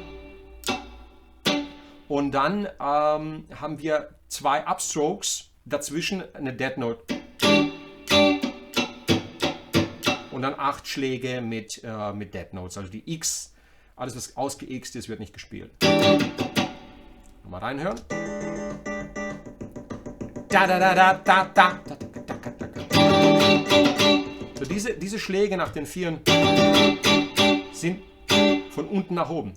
Und dann haben wir 2 Upstrokes, dazwischen eine Dead Note. Und dann 8 Schläge mit Dead Notes. Also die X, alles was ausgeixt ist, wird nicht gespielt. Mal reinhören. Da, da, da, da, da, da. So, diese Schläge nach den 4 sind von unten nach oben.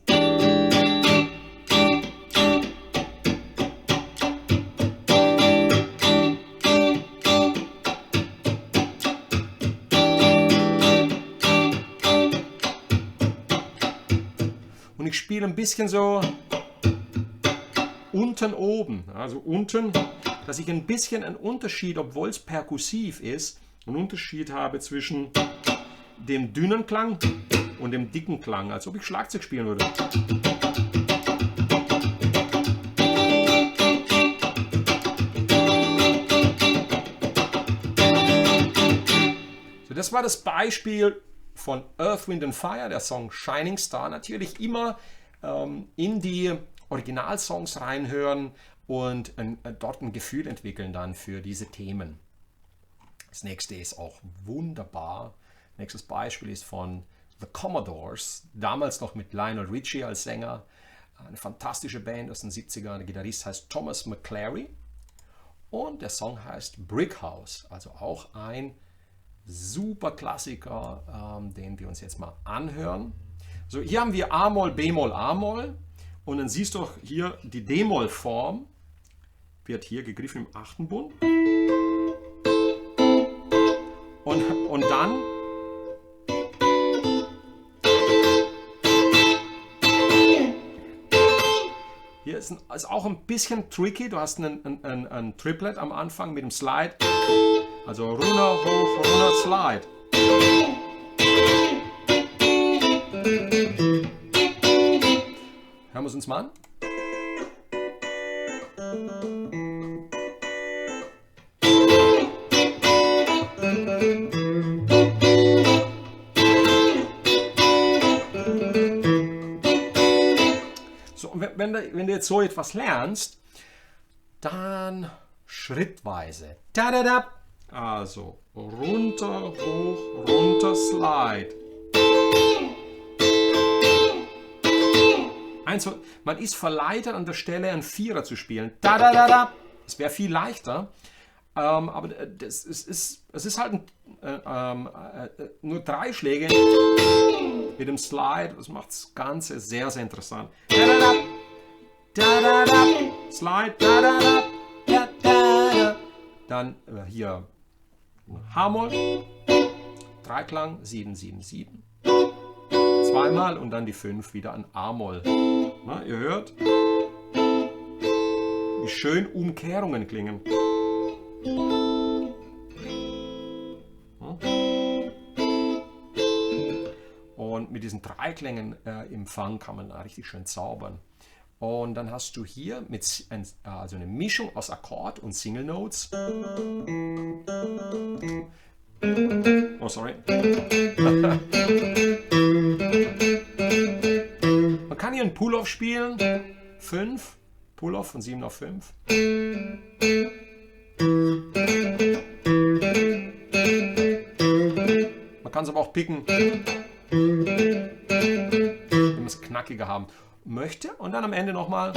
Und ich spiele ein bisschen so unten oben, also unten, dass ich ein bisschen einen Unterschied, obwohl es perkussiv ist, einen Unterschied habe zwischen dem dünnen Klang und dem dicken Klang, als ob ich Schlagzeug spielen würde. So, das war das Beispiel von Earth, Wind and Fire, der Song Shining Star. Natürlich immer in die Originalsongs reinhören und dort ein Gefühl entwickeln dann für diese Themen. Das nächste ist auch wunderbar. Nächstes Beispiel ist von The Commodores, damals noch mit Lionel Richie als Sänger. Eine fantastische Band aus den 70ern. Der Gitarrist heißt Thomas McClary und der Song heißt Brick House, also auch ein super Klassiker, den wir uns jetzt mal anhören. So, hier haben wir A-Moll, B-Moll, A-Moll und dann siehst du hier die D-Moll-Form, wird hier gegriffen im 8. Bund und dann hier ist auch ein bisschen tricky, du hast ein Triplet am Anfang mit dem Slide. Also runter, hoch, runter, slide. Hören wir es uns mal an. So, und wenn du jetzt so etwas lernst, dann schrittweise. Da-da-da. Also runter, hoch, runter, slide. Man ist verleitet an der Stelle einen Vierer zu spielen. Da-da-da-da. Das wäre viel leichter. Aber es ist halt nur 3 Schläge mit dem Slide. Das macht das Ganze sehr, sehr interessant. Da-da-da. Da-da-da. Slide. Da-da-da. Da-da-da. Dann hier H-Moll. Dreiklang. 7, 7, 7. Zweimal und dann die 5 wieder an A-Moll. Na, ihr hört, wie schön Umkehrungen klingen. Und mit diesen Dreiklängen im Fang kann man richtig schön zaubern. Und dann hast du hier also eine Mischung aus Akkord und Single Notes. Oh, sorry. Man kann hier einen Pull-Off spielen. 5. Pull-Off von 7 auf 5. Man kann es aber auch picken, wenn man es knackiger haben möchte. Und dann am Ende nochmal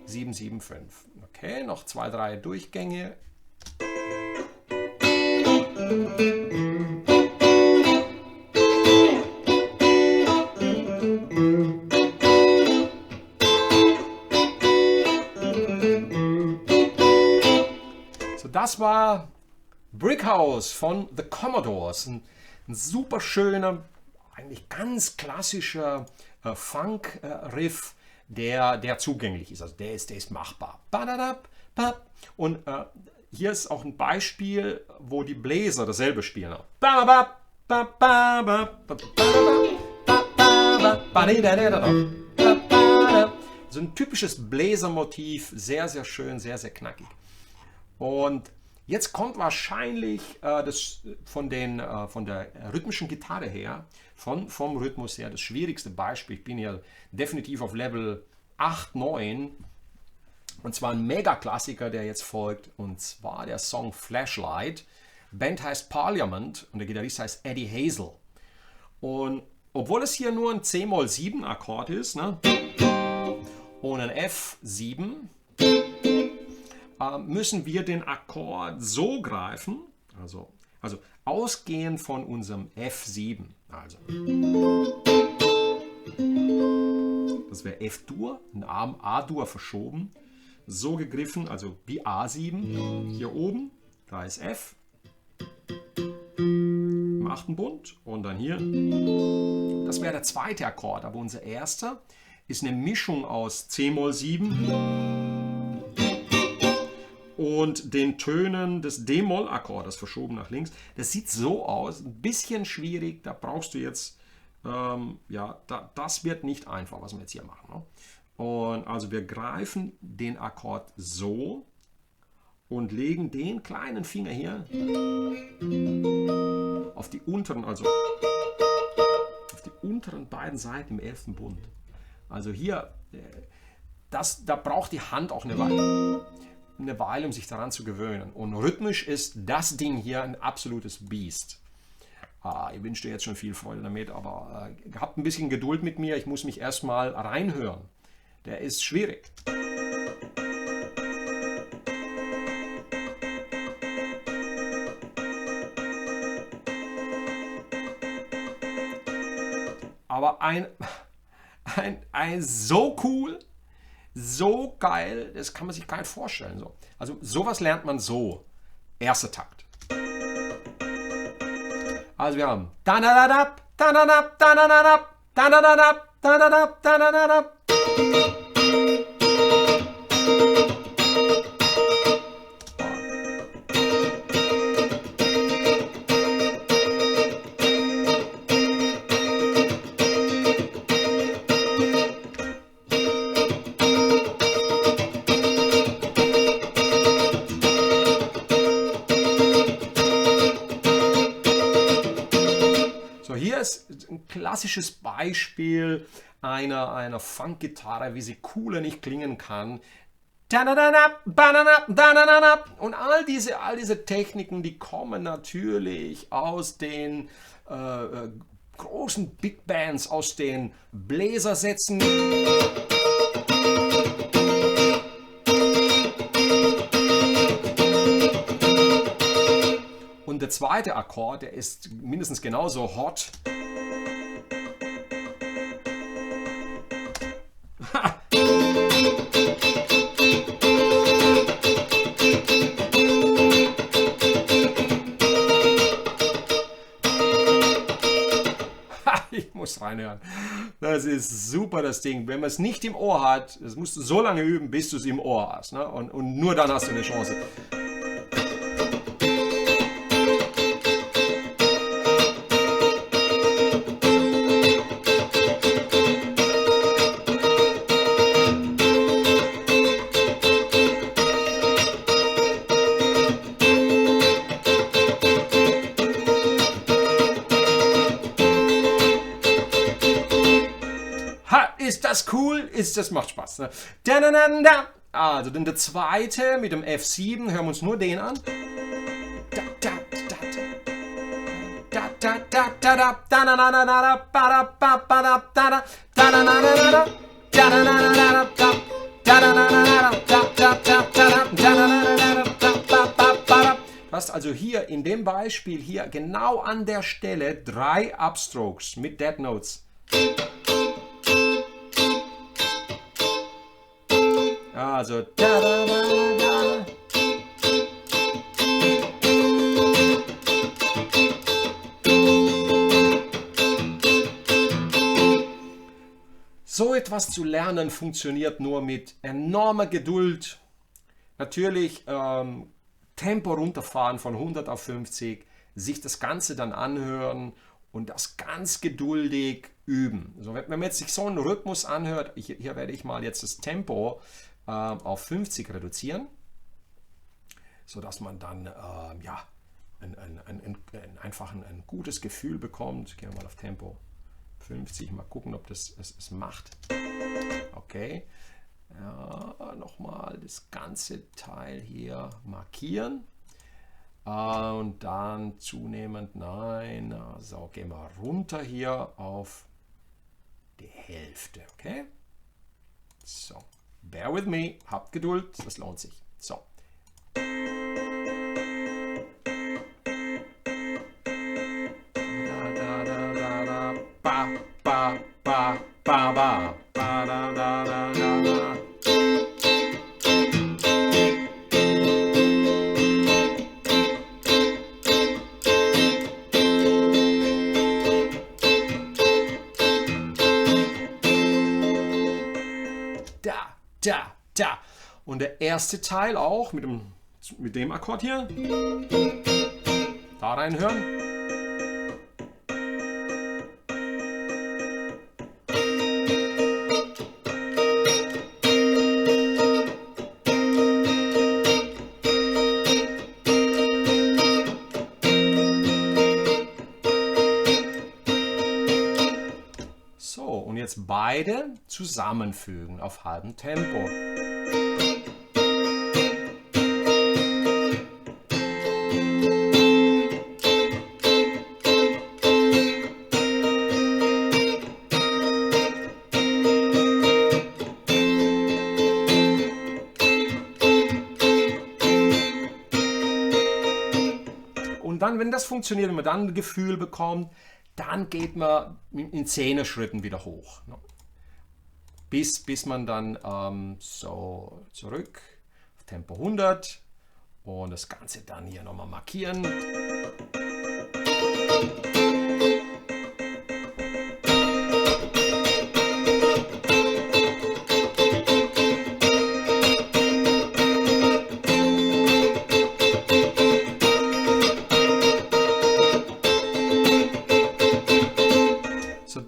7, 7, 5. Okay, noch 2, 3 Durchgänge. So, das war Brick House von The Commodores. Ein super schöner, eigentlich ganz klassischer Funk-Riff, der zugänglich ist. Also der ist machbar. Und hier ist auch ein Beispiel, wo die Bläser dasselbe spielen. So ein typisches Bläsermotiv, sehr, sehr schön, sehr, sehr knackig. Und jetzt kommt wahrscheinlich das von der rhythmischen Gitarre her, vom Rhythmus her, das schwierigste Beispiel. Ich bin ja definitiv auf Level 8, 9. Und zwar ein Mega-Klassiker, der jetzt folgt. Und zwar der Song Flashlight. Band heißt Parliament und der Gitarrist heißt Eddie Hazel. Und obwohl es hier nur ein C-Moll-7 Akkord ist, ne, und ein F7, müssen wir den Akkord so greifen, also ausgehend von unserem F7. Also das wäre F-Dur, ein A-Dur verschoben, so gegriffen, also wie A7, hier oben, da ist F, im 8. Bund und dann hier, das wäre der zweite Akkord, aber unser erster ist eine Mischung aus C-Moll-7 und den Tönen des D-Moll-Akkordes verschoben nach links. Das sieht so aus, ein bisschen schwierig, da brauchst du jetzt, das wird nicht einfach, was wir jetzt hier machen. Ne? Und also wir greifen den Akkord so und legen den kleinen Finger hier auf die unteren, also auf die unteren beiden Seiten im 11. Bund. Also hier, da braucht die Hand auch eine Weile, um sich daran zu gewöhnen. Und rhythmisch ist das Ding hier ein absolutes Biest. Ich wünsche dir jetzt schon viel Freude damit, aber habt ein bisschen Geduld mit mir. Ich muss mich erstmal reinhören. Der ist schwierig. Aber ein so cool, so geil, das kann man sich gar nicht vorstellen. So. Also sowas lernt man so. Erster Takt. Also wir haben danadadab, danadab, danadadab, danadadab, danadab, danadadab. klassisches Beispiel einer Funkgitarre, wie sie cooler nicht klingen kann. Und all diese Techniken, die kommen natürlich aus den großen Big Bands, aus den Bläsersätzen. Und der zweite Akkord, der ist mindestens genauso hot. Ich muss reinhören. Das ist super, das Ding. Wenn man es nicht im Ohr hat, das musst du so lange üben, bis du es im Ohr hast. Ne? Und nur dann hast du eine Chance. Ist das cool? Das macht Spaß. Ne? Also dann der zweite mit dem F7, hören wir uns nur den an. Du hast also hier in dem Beispiel hier genau an der Stelle 3 Upstrokes mit Dead Notes. Also da, da, da, da. So etwas zu lernen funktioniert nur mit enormer Geduld. Natürlich Tempo runterfahren von 100 auf 50, sich das Ganze dann anhören und das ganz geduldig üben. Also wenn man jetzt sich so einen Rhythmus anhört, hier werde ich mal jetzt das Tempo auf 50 reduzieren, sodass man dann einfach ein gutes Gefühl bekommt. Gehen wir mal auf Tempo 50, mal gucken, ob das es macht. Okay, ja, nochmal das ganze Teil hier markieren und dann zunehmend, nein, so gehen wir runter hier auf die Hälfte, okay? So. Bear with me, habt Geduld, das lohnt sich. So. Da. Und der erste Teil auch mit dem Akkord hier. Da reinhören. So, und jetzt beide zusammenfügen auf halbem Tempo. Und dann, wenn das funktioniert, wenn man dann ein Gefühl bekommt, dann geht man in 10er Schritten wieder hoch. Bis man dann so zurück auf Tempo 100 und das Ganze dann hier nochmal markieren.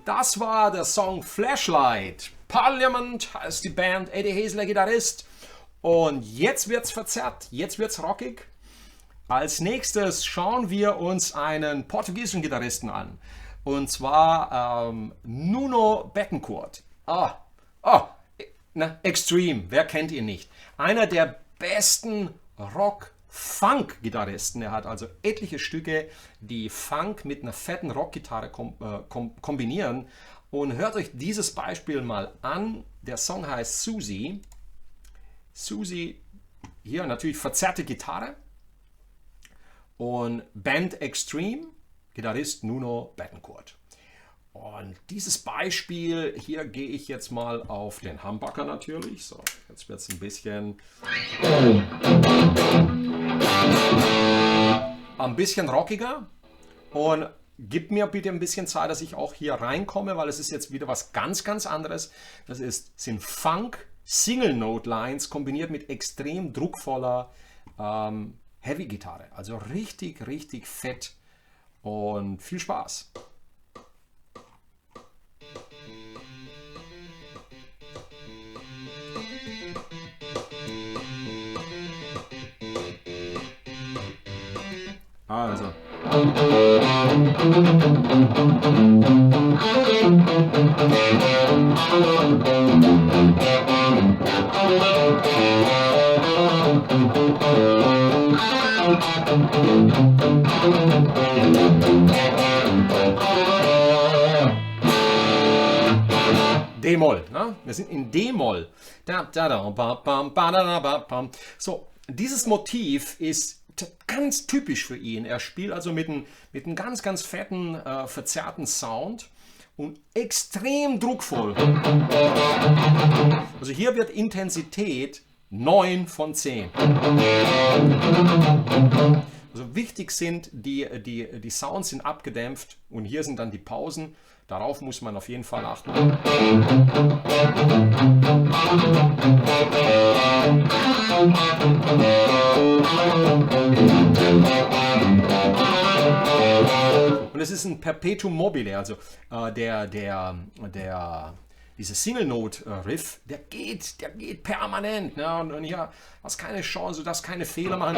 Das war der Song Flashlight. Parliament heißt die Band, Eddie Hazel Gitarrist. Und jetzt wird's verzerrt, jetzt wird's rockig. Als nächstes schauen wir uns einen portugiesischen Gitarristen an. Und zwar Nuno Bettencourt. Extreme, wer kennt ihn nicht? Einer der besten Rock-Funk-Gitarristen. Er hat also etliche Stücke, die Funk mit einer fetten Rockgitarre kombinieren. Und hört euch dieses Beispiel mal an. Der Song heißt Susie. Susie, hier natürlich verzerrte Gitarre. Und Band Extreme, Gitarrist Nuno Bettencourt. Und dieses Beispiel, hier gehe ich jetzt mal auf den Humbucker natürlich. So, jetzt wird es ein bisschen rockiger. Und gib mir bitte ein bisschen Zeit, dass ich auch hier reinkomme, weil es ist jetzt wieder was ganz, ganz anderes. Sind Funk Single Note Lines kombiniert mit extrem druckvoller Heavy Gitarre. Also richtig, richtig fett und viel Spaß. Also. D-Moll, ne? Wir sind in D-Moll. So, dieses Motiv ist ganz typisch für ihn. Er spielt also mit einem ganz, ganz fetten, verzerrten Sound und extrem druckvoll. Also hier wird Intensität 9 von 10. Also wichtig sind, die Sounds sind abgedämpft und hier sind dann die Pausen. Darauf muss man auf jeden Fall achten. Und es ist ein Perpetuum mobile, also diese Single Note Riff, der geht permanent, ne? Und hier hast keine Chance, du darfst keine Fehler machen.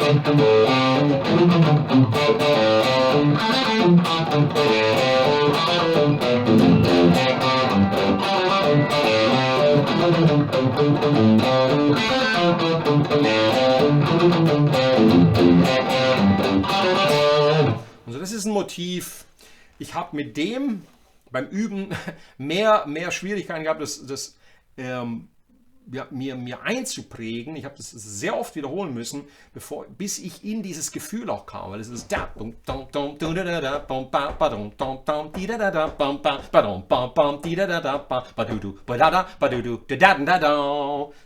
Also das ist ein Motiv. Ich habe mit dem beim Üben mehr Schwierigkeiten gehabt, mir einzuprägen. Ich habe das sehr oft wiederholen müssen, bis ich in dieses Gefühl auch kam, weil es ist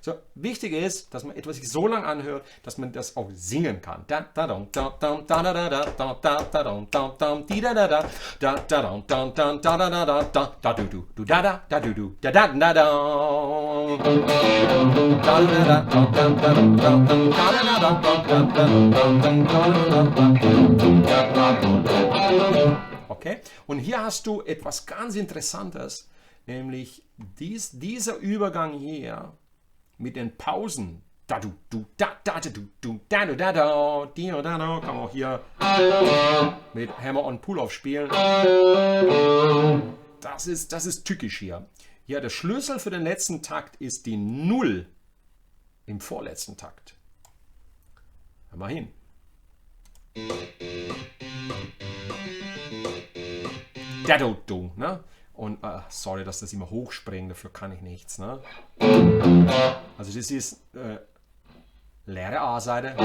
so, wichtig ist, dass man etwas sich so lang anhört, dass man das auch singen kann. Okay, und hier hast du etwas ganz Interessantes, nämlich dieser Übergang hier mit den Pausen. Kann man auch hier mit Hammer-on Pull-Off spielen. Das ist tückisch hier. Ja, der Schlüssel für den letzten Takt ist die 0 im vorletzten Takt. Hör mal hin. Ne? Und sorry, dass das immer hochspringt, dafür kann ich nichts. Ne? Also das ist leere A-Seite,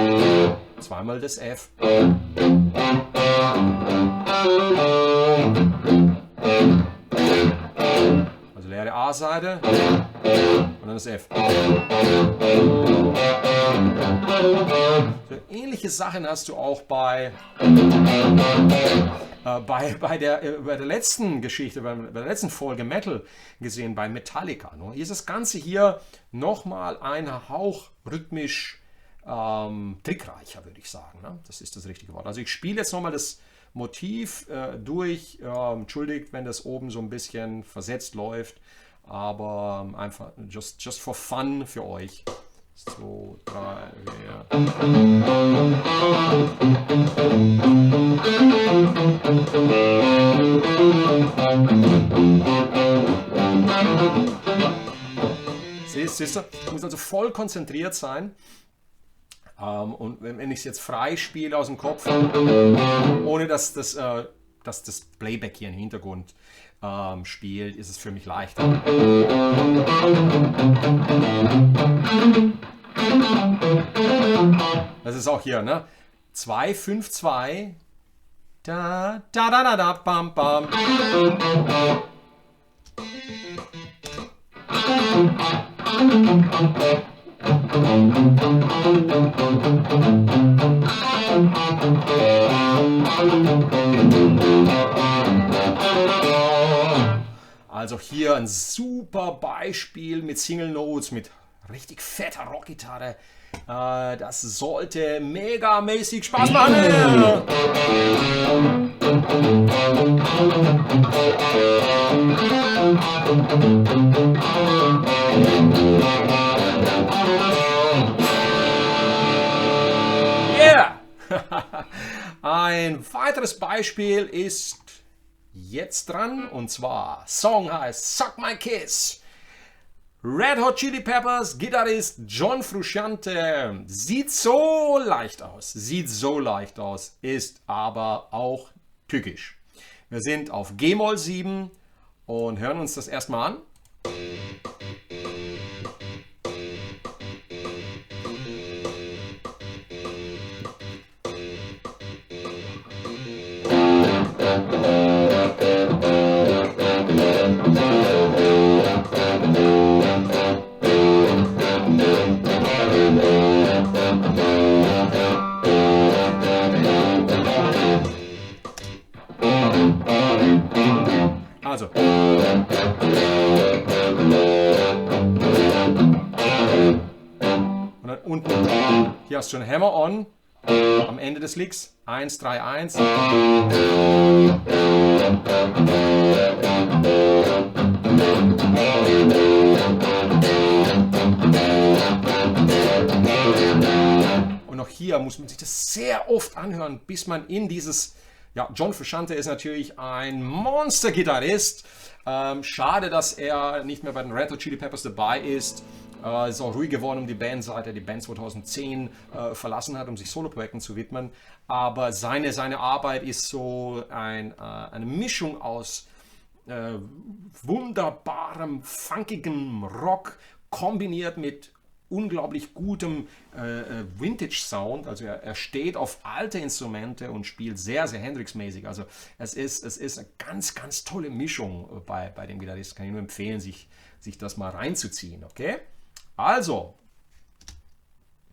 zweimal das F. Also leere A-Seite und dann das F. So ähnliche Sachen hast du auch bei der letzten Geschichte, bei der letzten Folge Metal gesehen, bei Metallica. Ne? Hier ist das Ganze hier nochmal ein Hauch rhythmisch trickreicher, würde ich sagen. Ne? Das ist das richtige Wort. Also ich spiele jetzt nochmal das Motiv durch. Entschuldigt, wenn das oben so ein bisschen versetzt läuft, aber einfach just for fun für euch. 2, 3, 4. Siehst du? Ich muss also voll konzentriert sein. Und wenn ich es jetzt frei spiele aus dem Kopf, ohne dass das Playback hier im Hintergrund spielt, ist es für mich leichter. Das ist auch hier, ne? 2, 5, 2. Da, da, da, da, da, bam, bam. Also hier ein super Beispiel mit Single Notes, mit richtig fetter Rockgitarre. Das sollte megamäßig Spaß machen. Yeah! Ein weiteres Beispiel ist jetzt dran, und zwar Song heißt Suck My Kiss. Red Hot Chili Peppers Gitarrist John Frusciante sieht so leicht aus, ist aber auch tückisch. Wir sind auf G-Moll 7 und hören uns das erstmal an. Also. Und dann unten, hier hast du schon Hammer-On am Ende des Licks. 1, 3, 1. Und auch hier muss man sich das sehr oft anhören, bis man in dieses... Ja, John Frusciante ist natürlich ein Monster-Gitarrist. Schade, dass er nicht mehr bei den Red Hot Chili Peppers dabei ist. Ist auch ruhig geworden um die Band, seit er die Band 2010 verlassen hat, um sich Soloprojekten zu widmen. Aber seine Arbeit ist so eine Mischung aus wunderbarem, funkigem Rock kombiniert mit unglaublich gutem Vintage-Sound. Also er steht auf alte Instrumente und spielt sehr, sehr Hendrix-mäßig. Also es ist eine ganz, ganz tolle Mischung bei dem Gitarristen. Kann ich nur empfehlen, sich das mal reinzuziehen. Okay? Also,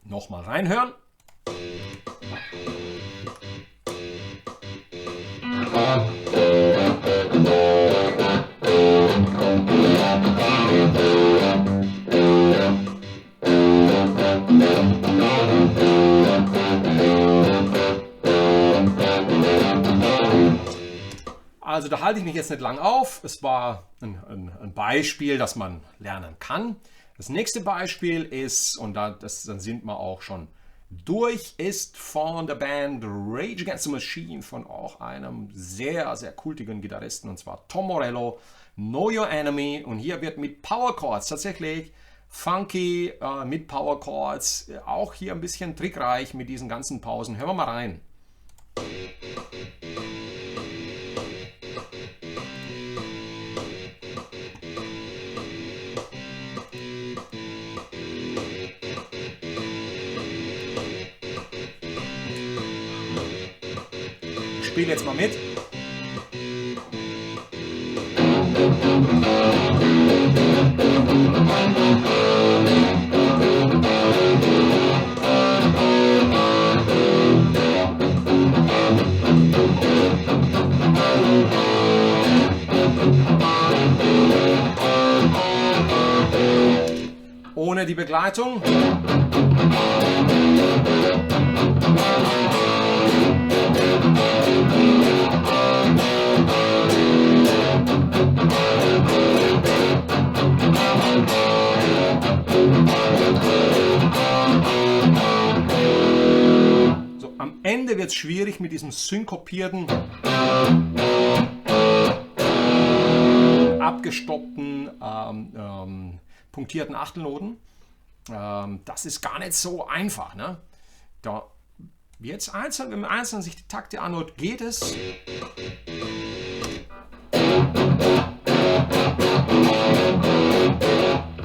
nochmal reinhören. Also da halte ich mich jetzt nicht lang auf. Es war ein Beispiel, das man lernen kann. Das nächste Beispiel ist, und dann sind wir auch schon durch, ist von der Band Rage Against the Machine, von auch einem sehr, sehr kultigen Gitarristen, und zwar Tom Morello, Know Your Enemy. Und hier wird mit Power Chords tatsächlich funky, mit Power Chords, auch hier ein bisschen trickreich mit diesen ganzen Pausen. Hören wir mal rein. Ich spiele jetzt mal mit. Ohne die Begleitung. am Ende wird es schwierig mit diesem synkopierten, abgestoppten, punktierten Achtelnoten. Das ist gar nicht so einfach. Ne? Da jetzt einzeln, wenn man einzeln sich die Takte anhört, geht es.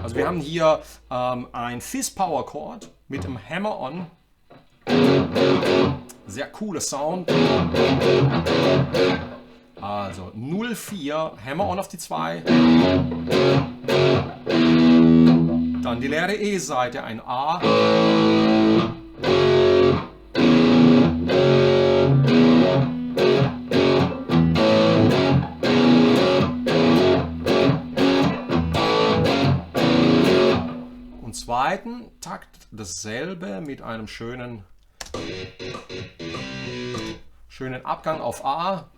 Also wir haben hier ein Fizz Power Chord mit einem Hammer-On. Sehr cooler Sound. Also 0,4, Hammer-On auf die 2. Dann die leere E-Seite, ein A. Und zweiten Takt dasselbe mit einem schönen Abgang auf A.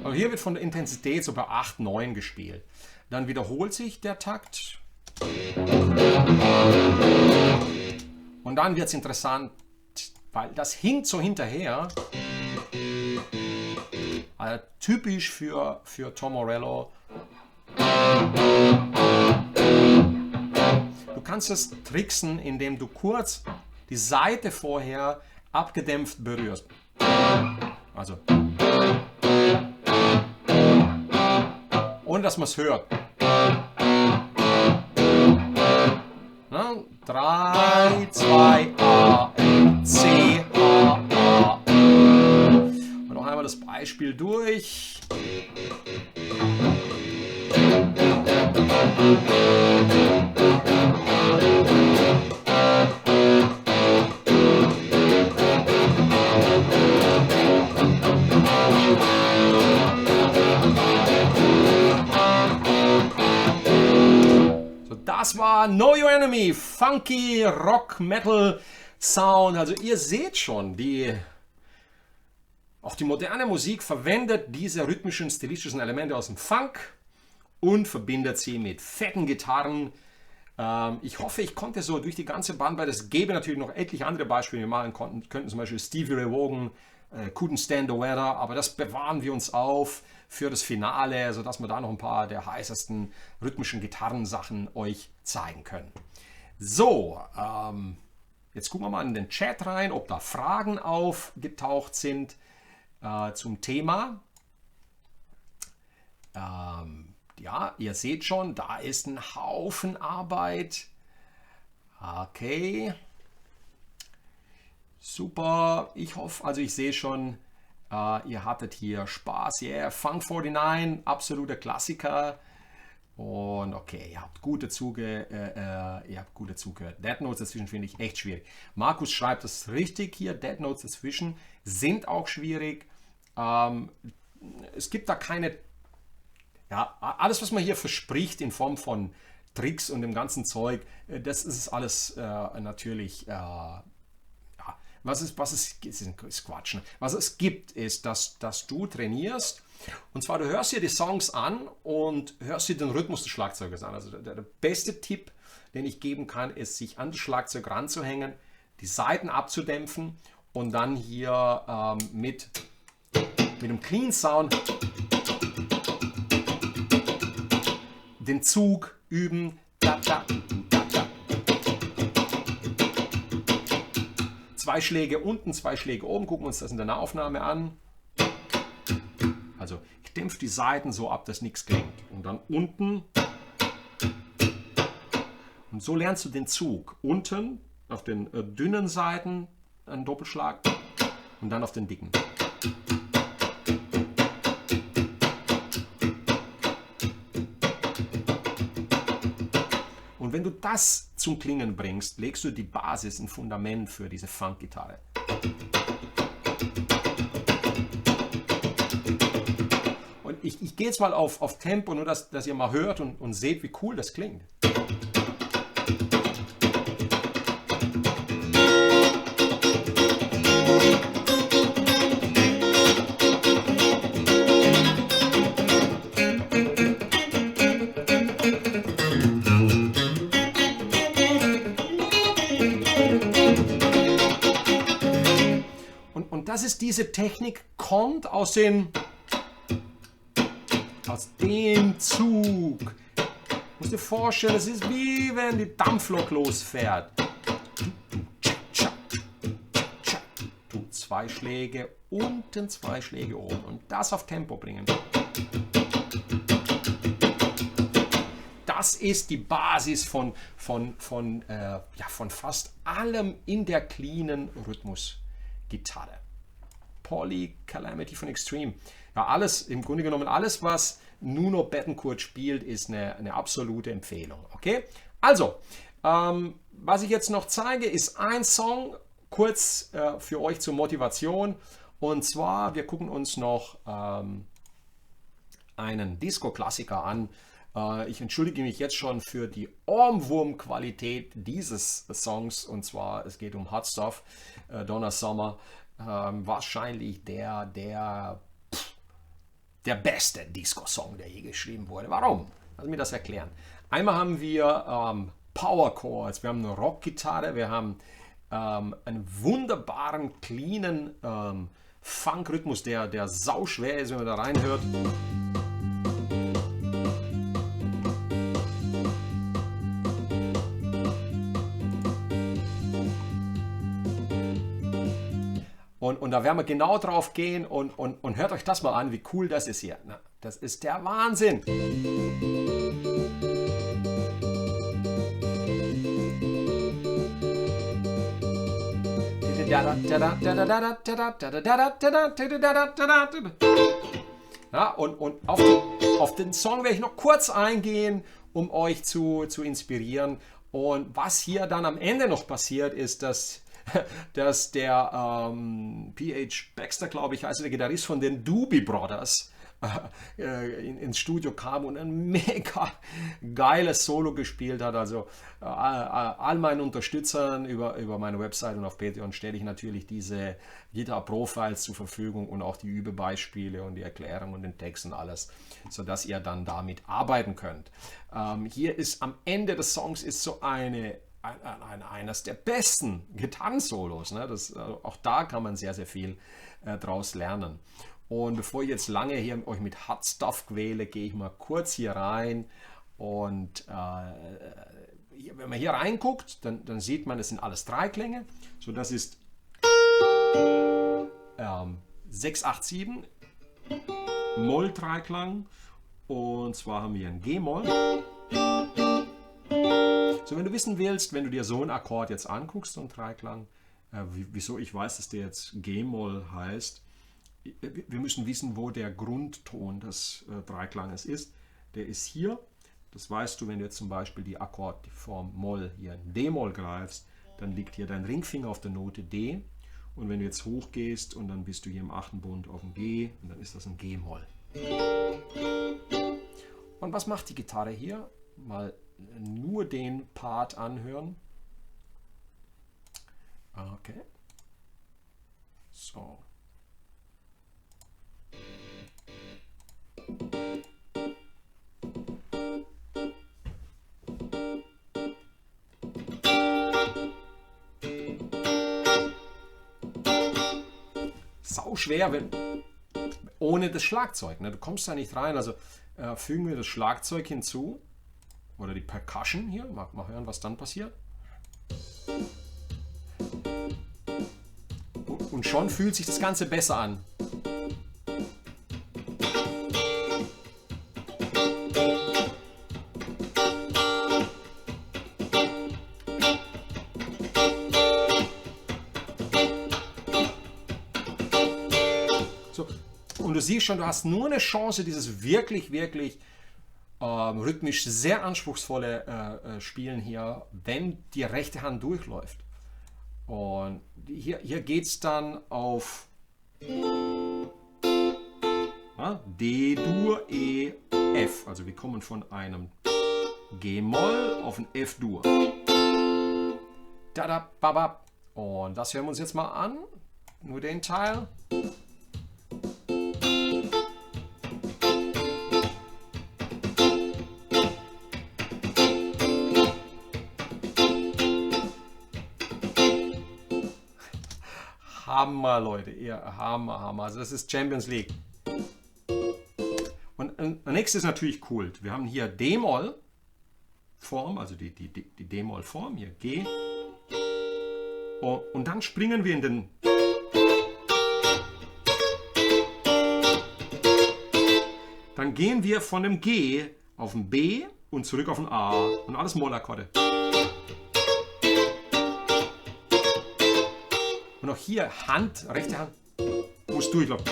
Aber hier wird von der Intensität so bei 8, 9 gespielt. Dann wiederholt sich der Takt. Und dann wird es interessant, weil das hinkt so hinterher. Also typisch für Tom Morello. Du kannst es tricksen, indem du kurz die Saite vorher abgedämpft berührst. Also. Ohne dass man es hört. Na, 3, 2, A, C, A, A. Und noch einmal das Beispiel durch. So, das war Know Your Enemy, funky Rock Metal Sound. Also ihr seht schon, auch die moderne Musik verwendet diese rhythmischen, stilistischen Elemente aus dem Funk und verbindet sie mit fetten Gitarren. Ich hoffe, ich konnte so durch die ganze Bandbreite, es gäbe natürlich noch etliche andere Beispiele, die wir machen könnten zum Beispiel Stevie Ray Vaughan, Couldn't Stand the Weather, aber das bewahren wir uns auf für das Finale, sodass wir da noch ein paar der heißesten rhythmischen Gitarrensachen euch zeigen können. So, jetzt gucken wir mal in den Chat rein, ob da Fragen aufgetaucht sind zum Thema. Ja, ihr seht schon, da ist ein Haufen Arbeit. Okay. Super. Ich hoffe, also ich sehe schon, ihr hattet hier Spaß. Yeah, Funk 49, absoluter Klassiker. Und okay, ihr habt gut zugehört. Dead Notes dazwischen finde ich echt schwierig. Markus schreibt das richtig hier. Dead Notes dazwischen sind auch schwierig. Es gibt da keine... Ja, alles, was man hier verspricht in Form von Tricks und dem ganzen Zeug, das ist alles natürlich, was ist Quatsch. Ne? Was es gibt, ist, dass du trainierst, und zwar du hörst dir die Songs an und hörst dir den Rhythmus des Schlagzeugers an. Also der beste Tipp, den ich geben kann, ist, sich an das Schlagzeug ranzuhängen, die Saiten abzudämpfen und dann hier mit einem Clean Sound den Zug üben. Da, da, da, da. 2 Schläge unten, 2 Schläge oben. Gucken wir uns das in der Nahaufnahme an. Also ich dämpfe die Saiten so ab, dass nichts klingt. Und dann unten. Und so lernst du den Zug. Unten auf den dünnen Saiten einen Doppelschlag und dann auf den dicken. Und wenn du das zum Klingen bringst, legst du die Basis, ein Fundament für diese Funkgitarre. Und ich gehe jetzt mal auf Tempo, nur dass ihr mal hört und seht, wie cool das klingt. diese Technik kommt aus dem Zug. Du musst dir vorstellen, es ist wie wenn die Dampflok losfährt. Du 2 Schläge unten, 2 Schläge oben und das auf Tempo bringen. Das ist die Basis von fast allem in der cleanen Rhythmusgitarre. Polly, Calamity von Extreme. Ja, alles, im Grunde genommen, alles, was Nuno Bettencourt spielt, ist eine absolute Empfehlung. Okay? Also, was ich jetzt noch zeige, ist ein Song, kurz für euch zur Motivation. Und zwar, wir gucken uns noch einen Disco-Klassiker an. Ich entschuldige mich jetzt schon für die Ohrwurm-Qualität dieses Songs. Und zwar, es geht um Hot Stuff, Donna Summer. Wahrscheinlich der beste Disco-Song, der je geschrieben wurde. Warum? Lass mich das erklären. Einmal haben wir Power Chords, wir haben eine Rockgitarre, wir haben einen wunderbaren, cleanen Funk-Rhythmus, der sauschwer ist, wenn man da reinhört. Und da werden wir genau drauf gehen und hört euch das mal an, wie cool das ist hier. Na, das ist der Wahnsinn. Ja, und auf den Song werde ich noch kurz eingehen, um euch zu inspirieren. Und was hier dann am Ende noch passiert, ist, dass der P.H. Baxter, glaube ich, heißt der Gitarrist von den Doobie Brothers, ins Studio kam und ein mega geiles Solo gespielt hat. Also all meinen Unterstützern über meine Website und auf Patreon stelle ich natürlich diese Gitar-Profiles zur Verfügung und auch die Übebeispiele und die Erklärung und den Text und alles, sodass ihr dann damit arbeiten könnt. Hier ist am Ende des Songs ist so eines der besten Gitarrensolos. Ne? Auch da kann man sehr, sehr viel draus lernen. Und bevor ich jetzt lange hier euch mit Hot Stuff quäle, gehe ich mal kurz hier rein. Und wenn man hier reinguckt, dann sieht man, es sind alles Dreiklänge. So, das ist 687 Moll-Dreiklang. Und zwar haben wir ein G-Moll. So, wenn du wissen willst, wenn du dir so einen Akkord jetzt anguckst, so einen Dreiklang, wieso ich weiß, dass der jetzt G-Moll heißt, wir müssen wissen, wo der Grundton des Dreiklanges ist. Der ist hier. Das weißt du, wenn du jetzt zum Beispiel die Akkordform Moll hier in D-Moll greifst, dann liegt hier dein Ringfinger auf der Note D. Und wenn du jetzt hochgehst und dann bist du hier im 8. Bund auf dem G und dann ist das ein G-Moll. Und was macht die Gitarre hier? Mal nur den Part anhören. Okay. So. Sau schwer, ohne das Schlagzeug. Ne? Du kommst da nicht rein. Also fügen wir das Schlagzeug hinzu. Oder die Percussion hier. Mal hören, was dann passiert. Und schon fühlt sich das Ganze besser an. So. Und du siehst schon, du hast nur eine Chance, dieses wirklich, wirklich rhythmisch sehr anspruchsvolle Spielen hier, wenn die rechte Hand durchläuft. Und hier geht es dann auf D-Dur, E, F. Also wir kommen von einem G-Moll auf ein F-Dur. Und das hören wir uns jetzt mal an. Nur den Teil. Hammer, Leute. Hammer. Also das ist Champions League. Und nächstes ist natürlich Kult. Wir haben hier D-Moll-Form, also die D-Moll-Form, hier G. Und dann springen wir in den... Dann gehen wir von dem G auf ein B und zurück auf ein A. Und alles Mollakkorde. Und auch hier Hand, rechte Hand, muss durchlaufen.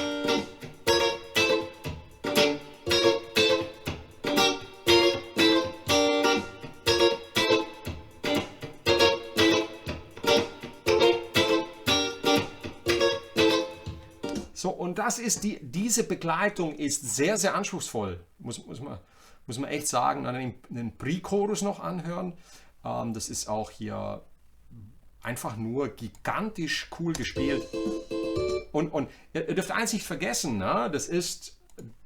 So, und das ist diese Begleitung ist sehr, sehr anspruchsvoll, muss man echt sagen. Dann den Pre-Chorus noch anhören. Das ist auch hier einfach nur gigantisch cool gespielt. Und ihr dürft eins nicht vergessen, ne?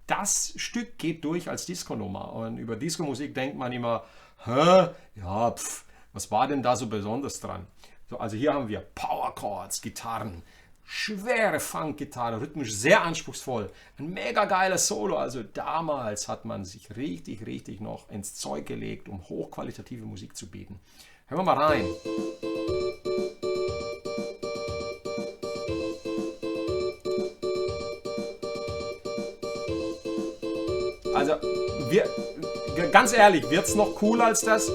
Das Stück geht durch als Disco-Nummer. Und über Disco-Musik denkt man immer, was war denn da so besonders dran? So, also hier haben wir Power Chords, Gitarren, schwere Funk-Gitarre, rhythmisch sehr anspruchsvoll. Ein mega geiles Solo. Also damals hat man sich richtig, richtig noch ins Zeug gelegt, um hochqualitative Musik zu bieten. Hören wir mal rein. Also, ganz ehrlich, wird es noch cooler als das?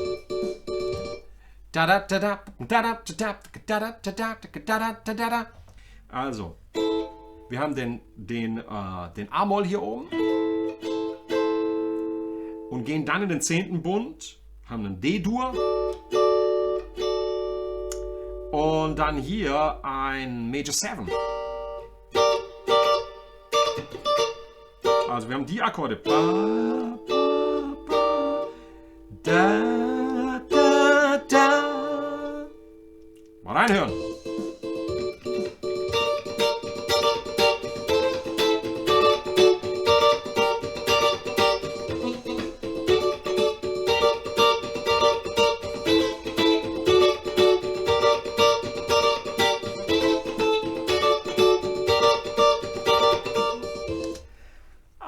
Also, wir haben den A-Moll hier oben und gehen dann in den 10. Bund, haben einen D-Dur und dann hier ein Major 7. Also wir haben die Akkorde. Ba, ba, ba, da, da, da. Mal reinhören.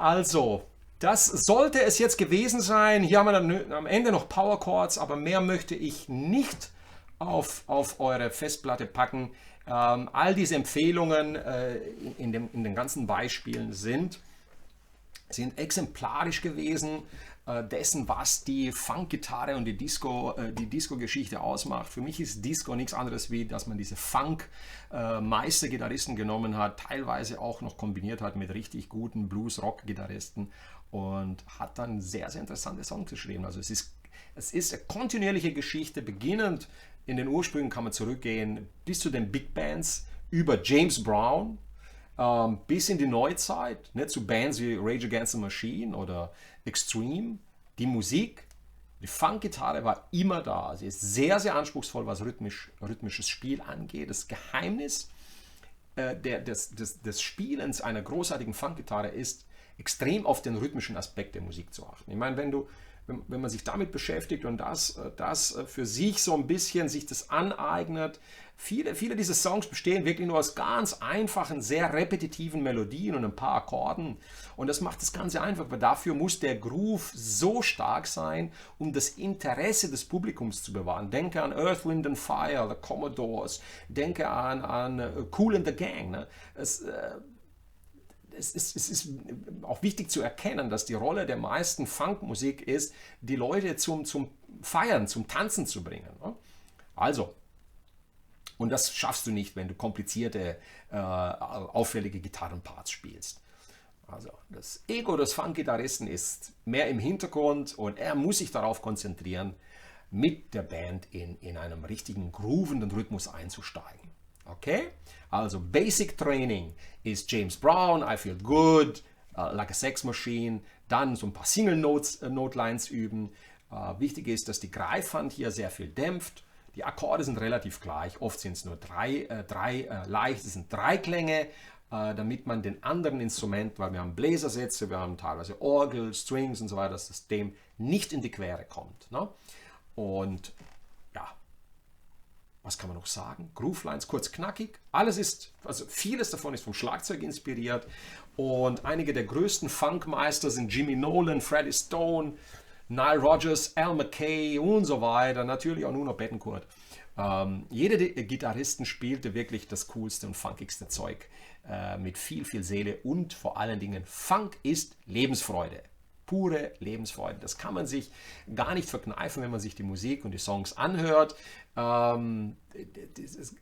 Also, das sollte es jetzt gewesen sein. Hier haben wir dann am Ende noch Power Chords, aber mehr möchte ich nicht auf eure Festplatte packen. All diese Empfehlungen in den ganzen Beispielen sind exemplarisch gewesen dessen, was die Funk-Gitarre und die Disco-Geschichte ausmacht. Für mich ist Disco nichts anderes, wie dass man diese Funk-Meister-Gitarristen genommen hat, teilweise auch noch kombiniert hat mit richtig guten Blues-Rock-Gitarristen und hat dann sehr, sehr interessante Songs geschrieben. Also es ist eine kontinuierliche Geschichte, beginnend in den Ursprüngen kann man zurückgehen bis zu den Big Bands über James Brown, bis in die Neuzeit, ne, zu Bands wie Rage Against the Machine oder Extreme. Die Musik, die Funk-Gitarre war immer da. Sie ist sehr, sehr anspruchsvoll, was rhythmisches Spiel angeht. Das Geheimnis des Spielens einer großartigen Funk-Gitarre ist, extrem auf den rhythmischen Aspekt der Musik zu achten. Ich meine, wenn man sich damit beschäftigt und das für sich so ein bisschen sich das aneignet, viele dieser Songs bestehen wirklich nur aus ganz einfachen, sehr repetitiven Melodien und ein paar Akkorden. Und das macht das Ganze einfach, weil dafür muss der Groove so stark sein, um das Interesse des Publikums zu bewahren. Denke an Earth, Wind and Fire, The Commodores, denke an Kool and the Gang. Ne? Es ist auch wichtig zu erkennen, dass die Rolle der meisten Funkmusik ist, die Leute zum Feiern, zum Tanzen zu bringen. Ne? Also, und das schaffst du nicht, wenn du komplizierte, auffällige Gitarrenparts spielst. Also, das Ego des Funk-Gitarristen ist mehr im Hintergrund und er muss sich darauf konzentrieren, mit der Band in einem richtigen groovenden Rhythmus einzusteigen. Okay? Also Basic Training ist James Brown, I Feel Good, Like a Sex Machine, dann so ein paar Single Notelines üben. Wichtig ist, dass die Greifhand hier sehr viel dämpft. Die Akkorde sind relativ gleich, oft sind es nur drei leicht, es sind drei Klänge, damit man den anderen Instrumenten, weil wir haben Bläsersätze, wir haben teilweise Orgel, Strings und so weiter, dass das dem nicht in die Quere kommt. Ne? Und ja, Was kann man noch sagen? Groovelines, kurz knackig. Alles ist, also vieles davon ist vom Schlagzeug inspiriert. Und einige der größten Funkmeister sind Jimmy Nolan, Freddie Stone, Nile Rodgers, Al McKay und so weiter. Natürlich auch Nuno Bettencourt. Jeder der Gitarristen spielte wirklich das coolste und funkigste Zeug mit viel, viel Seele und vor allen Dingen Funk ist Lebensfreude. Pure Lebensfreude. Das kann man sich gar nicht verkneifen, wenn man sich die Musik und die Songs anhört.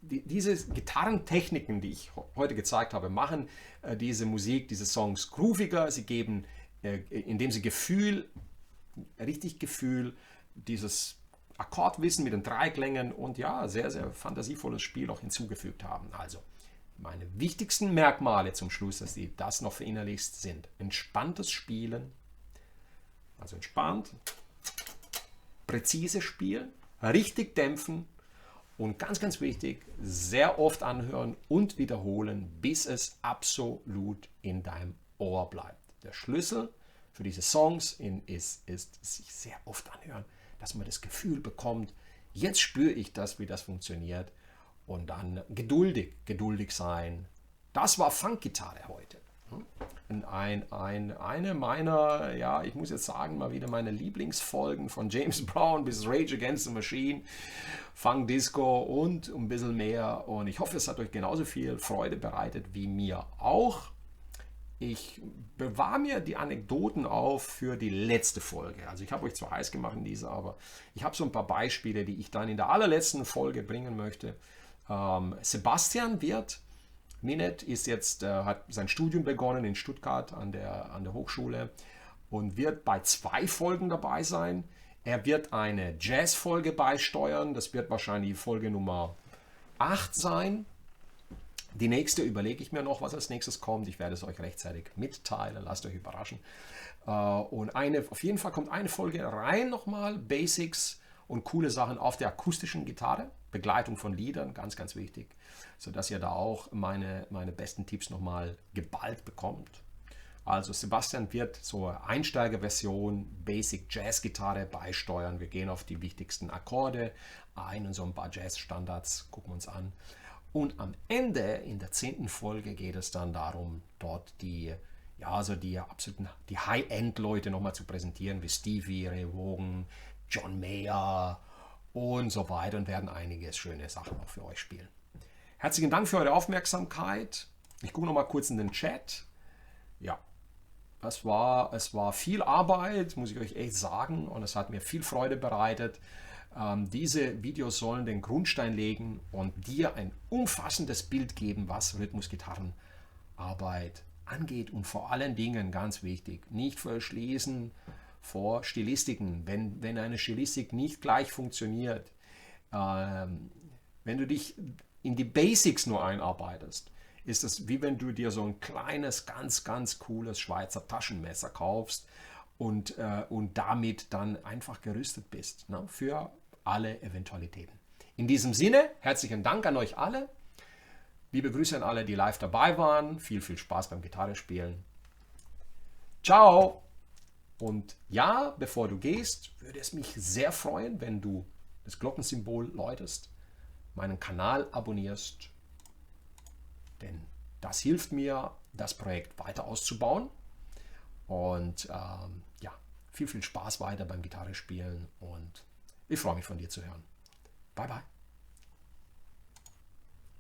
Diese Gitarrentechniken, die ich heute gezeigt habe, machen diese Musik, diese Songs grooviger. Sie geben, indem sie richtig Gefühl, dieses Akkordwissen mit den Dreiklängen und ja, sehr, sehr fantasievolles Spiel auch hinzugefügt haben. Also meine wichtigsten Merkmale zum Schluss, dass ihr das noch verinnerlicht, sind entspanntes Spielen, also entspannt, präzise spielen, richtig dämpfen und ganz, ganz wichtig, sehr oft anhören und wiederholen, bis es absolut in deinem Ohr bleibt. Der Schlüssel für diese Songs ist sich sehr oft anhören, dass man das Gefühl bekommt, jetzt spüre ich das, wie das funktioniert und dann geduldig sein. Das war Funkgitarre heute. Eine meiner, ja, ich muss jetzt sagen, mal wieder meine Lieblingsfolgen von James Brown bis Rage Against the Machine, Funk Disco und ein bisschen mehr. Und ich hoffe, es hat euch genauso viel Freude bereitet wie mir auch. Ich bewahre mir die Anekdoten auf für die letzte Folge. Also ich habe euch zwar heiß gemacht in dieser, aber ich habe so ein paar Beispiele, die ich dann in der allerletzten Folge bringen möchte. Sebastian Minet ist jetzt, hat sein Studium begonnen in Stuttgart an der Hochschule und wird bei 2 Folgen dabei sein. Er wird eine Jazz-Folge beisteuern. Das wird wahrscheinlich die Folge Nummer 8 sein. Die nächste überlege ich mir noch, was als nächstes kommt. Ich werde es euch rechtzeitig mitteilen. Lasst euch überraschen. Und auf jeden Fall kommt eine Folge rein nochmal. Basics und coole Sachen auf der akustischen Gitarre. Begleitung von Liedern, ganz, ganz wichtig. Sodass ihr da auch meine besten Tipps nochmal geballt bekommt. Also Sebastian wird so eine Einsteigerversion Basic Jazz Gitarre beisteuern. Wir gehen auf die wichtigsten Akkorde ein und so ein paar Jazz Standards gucken wir uns an. Und am Ende, in der 10. Folge, geht es dann darum, dort die High-End-Leute nochmal zu präsentieren, wie Stevie Ray Vaughan, John Mayer und so weiter und werden einige schöne Sachen auch für euch spielen. Herzlichen Dank für eure Aufmerksamkeit. Ich gucke nochmal kurz in den Chat. Ja, es war viel Arbeit, muss ich euch echt sagen, und es hat mir viel Freude bereitet. Diese Videos sollen den Grundstein legen und dir ein umfassendes Bild geben, was Rhythmusgitarrenarbeit angeht und vor allen Dingen, ganz wichtig, nicht verschließen vor Stilistiken. Wenn eine Stilistik nicht gleich funktioniert, wenn du dich in die Basics nur einarbeitest, ist es wie wenn du dir so ein kleines, ganz, ganz cooles Schweizer Taschenmesser kaufst und damit dann einfach gerüstet bist, ne, für alle Eventualitäten. In diesem Sinne, herzlichen Dank an euch alle. Liebe Grüße an alle, die live dabei waren. Viel, viel Spaß beim Gitarrespielen. Ciao! Und ja, bevor du gehst, würde es mich sehr freuen, wenn du das Glockensymbol läutest, meinen Kanal abonnierst, denn das hilft mir, das Projekt weiter auszubauen. Und ja, viel, viel Spaß weiter beim Gitarrespielen und ich freue mich von dir zu hören. Bye, bye.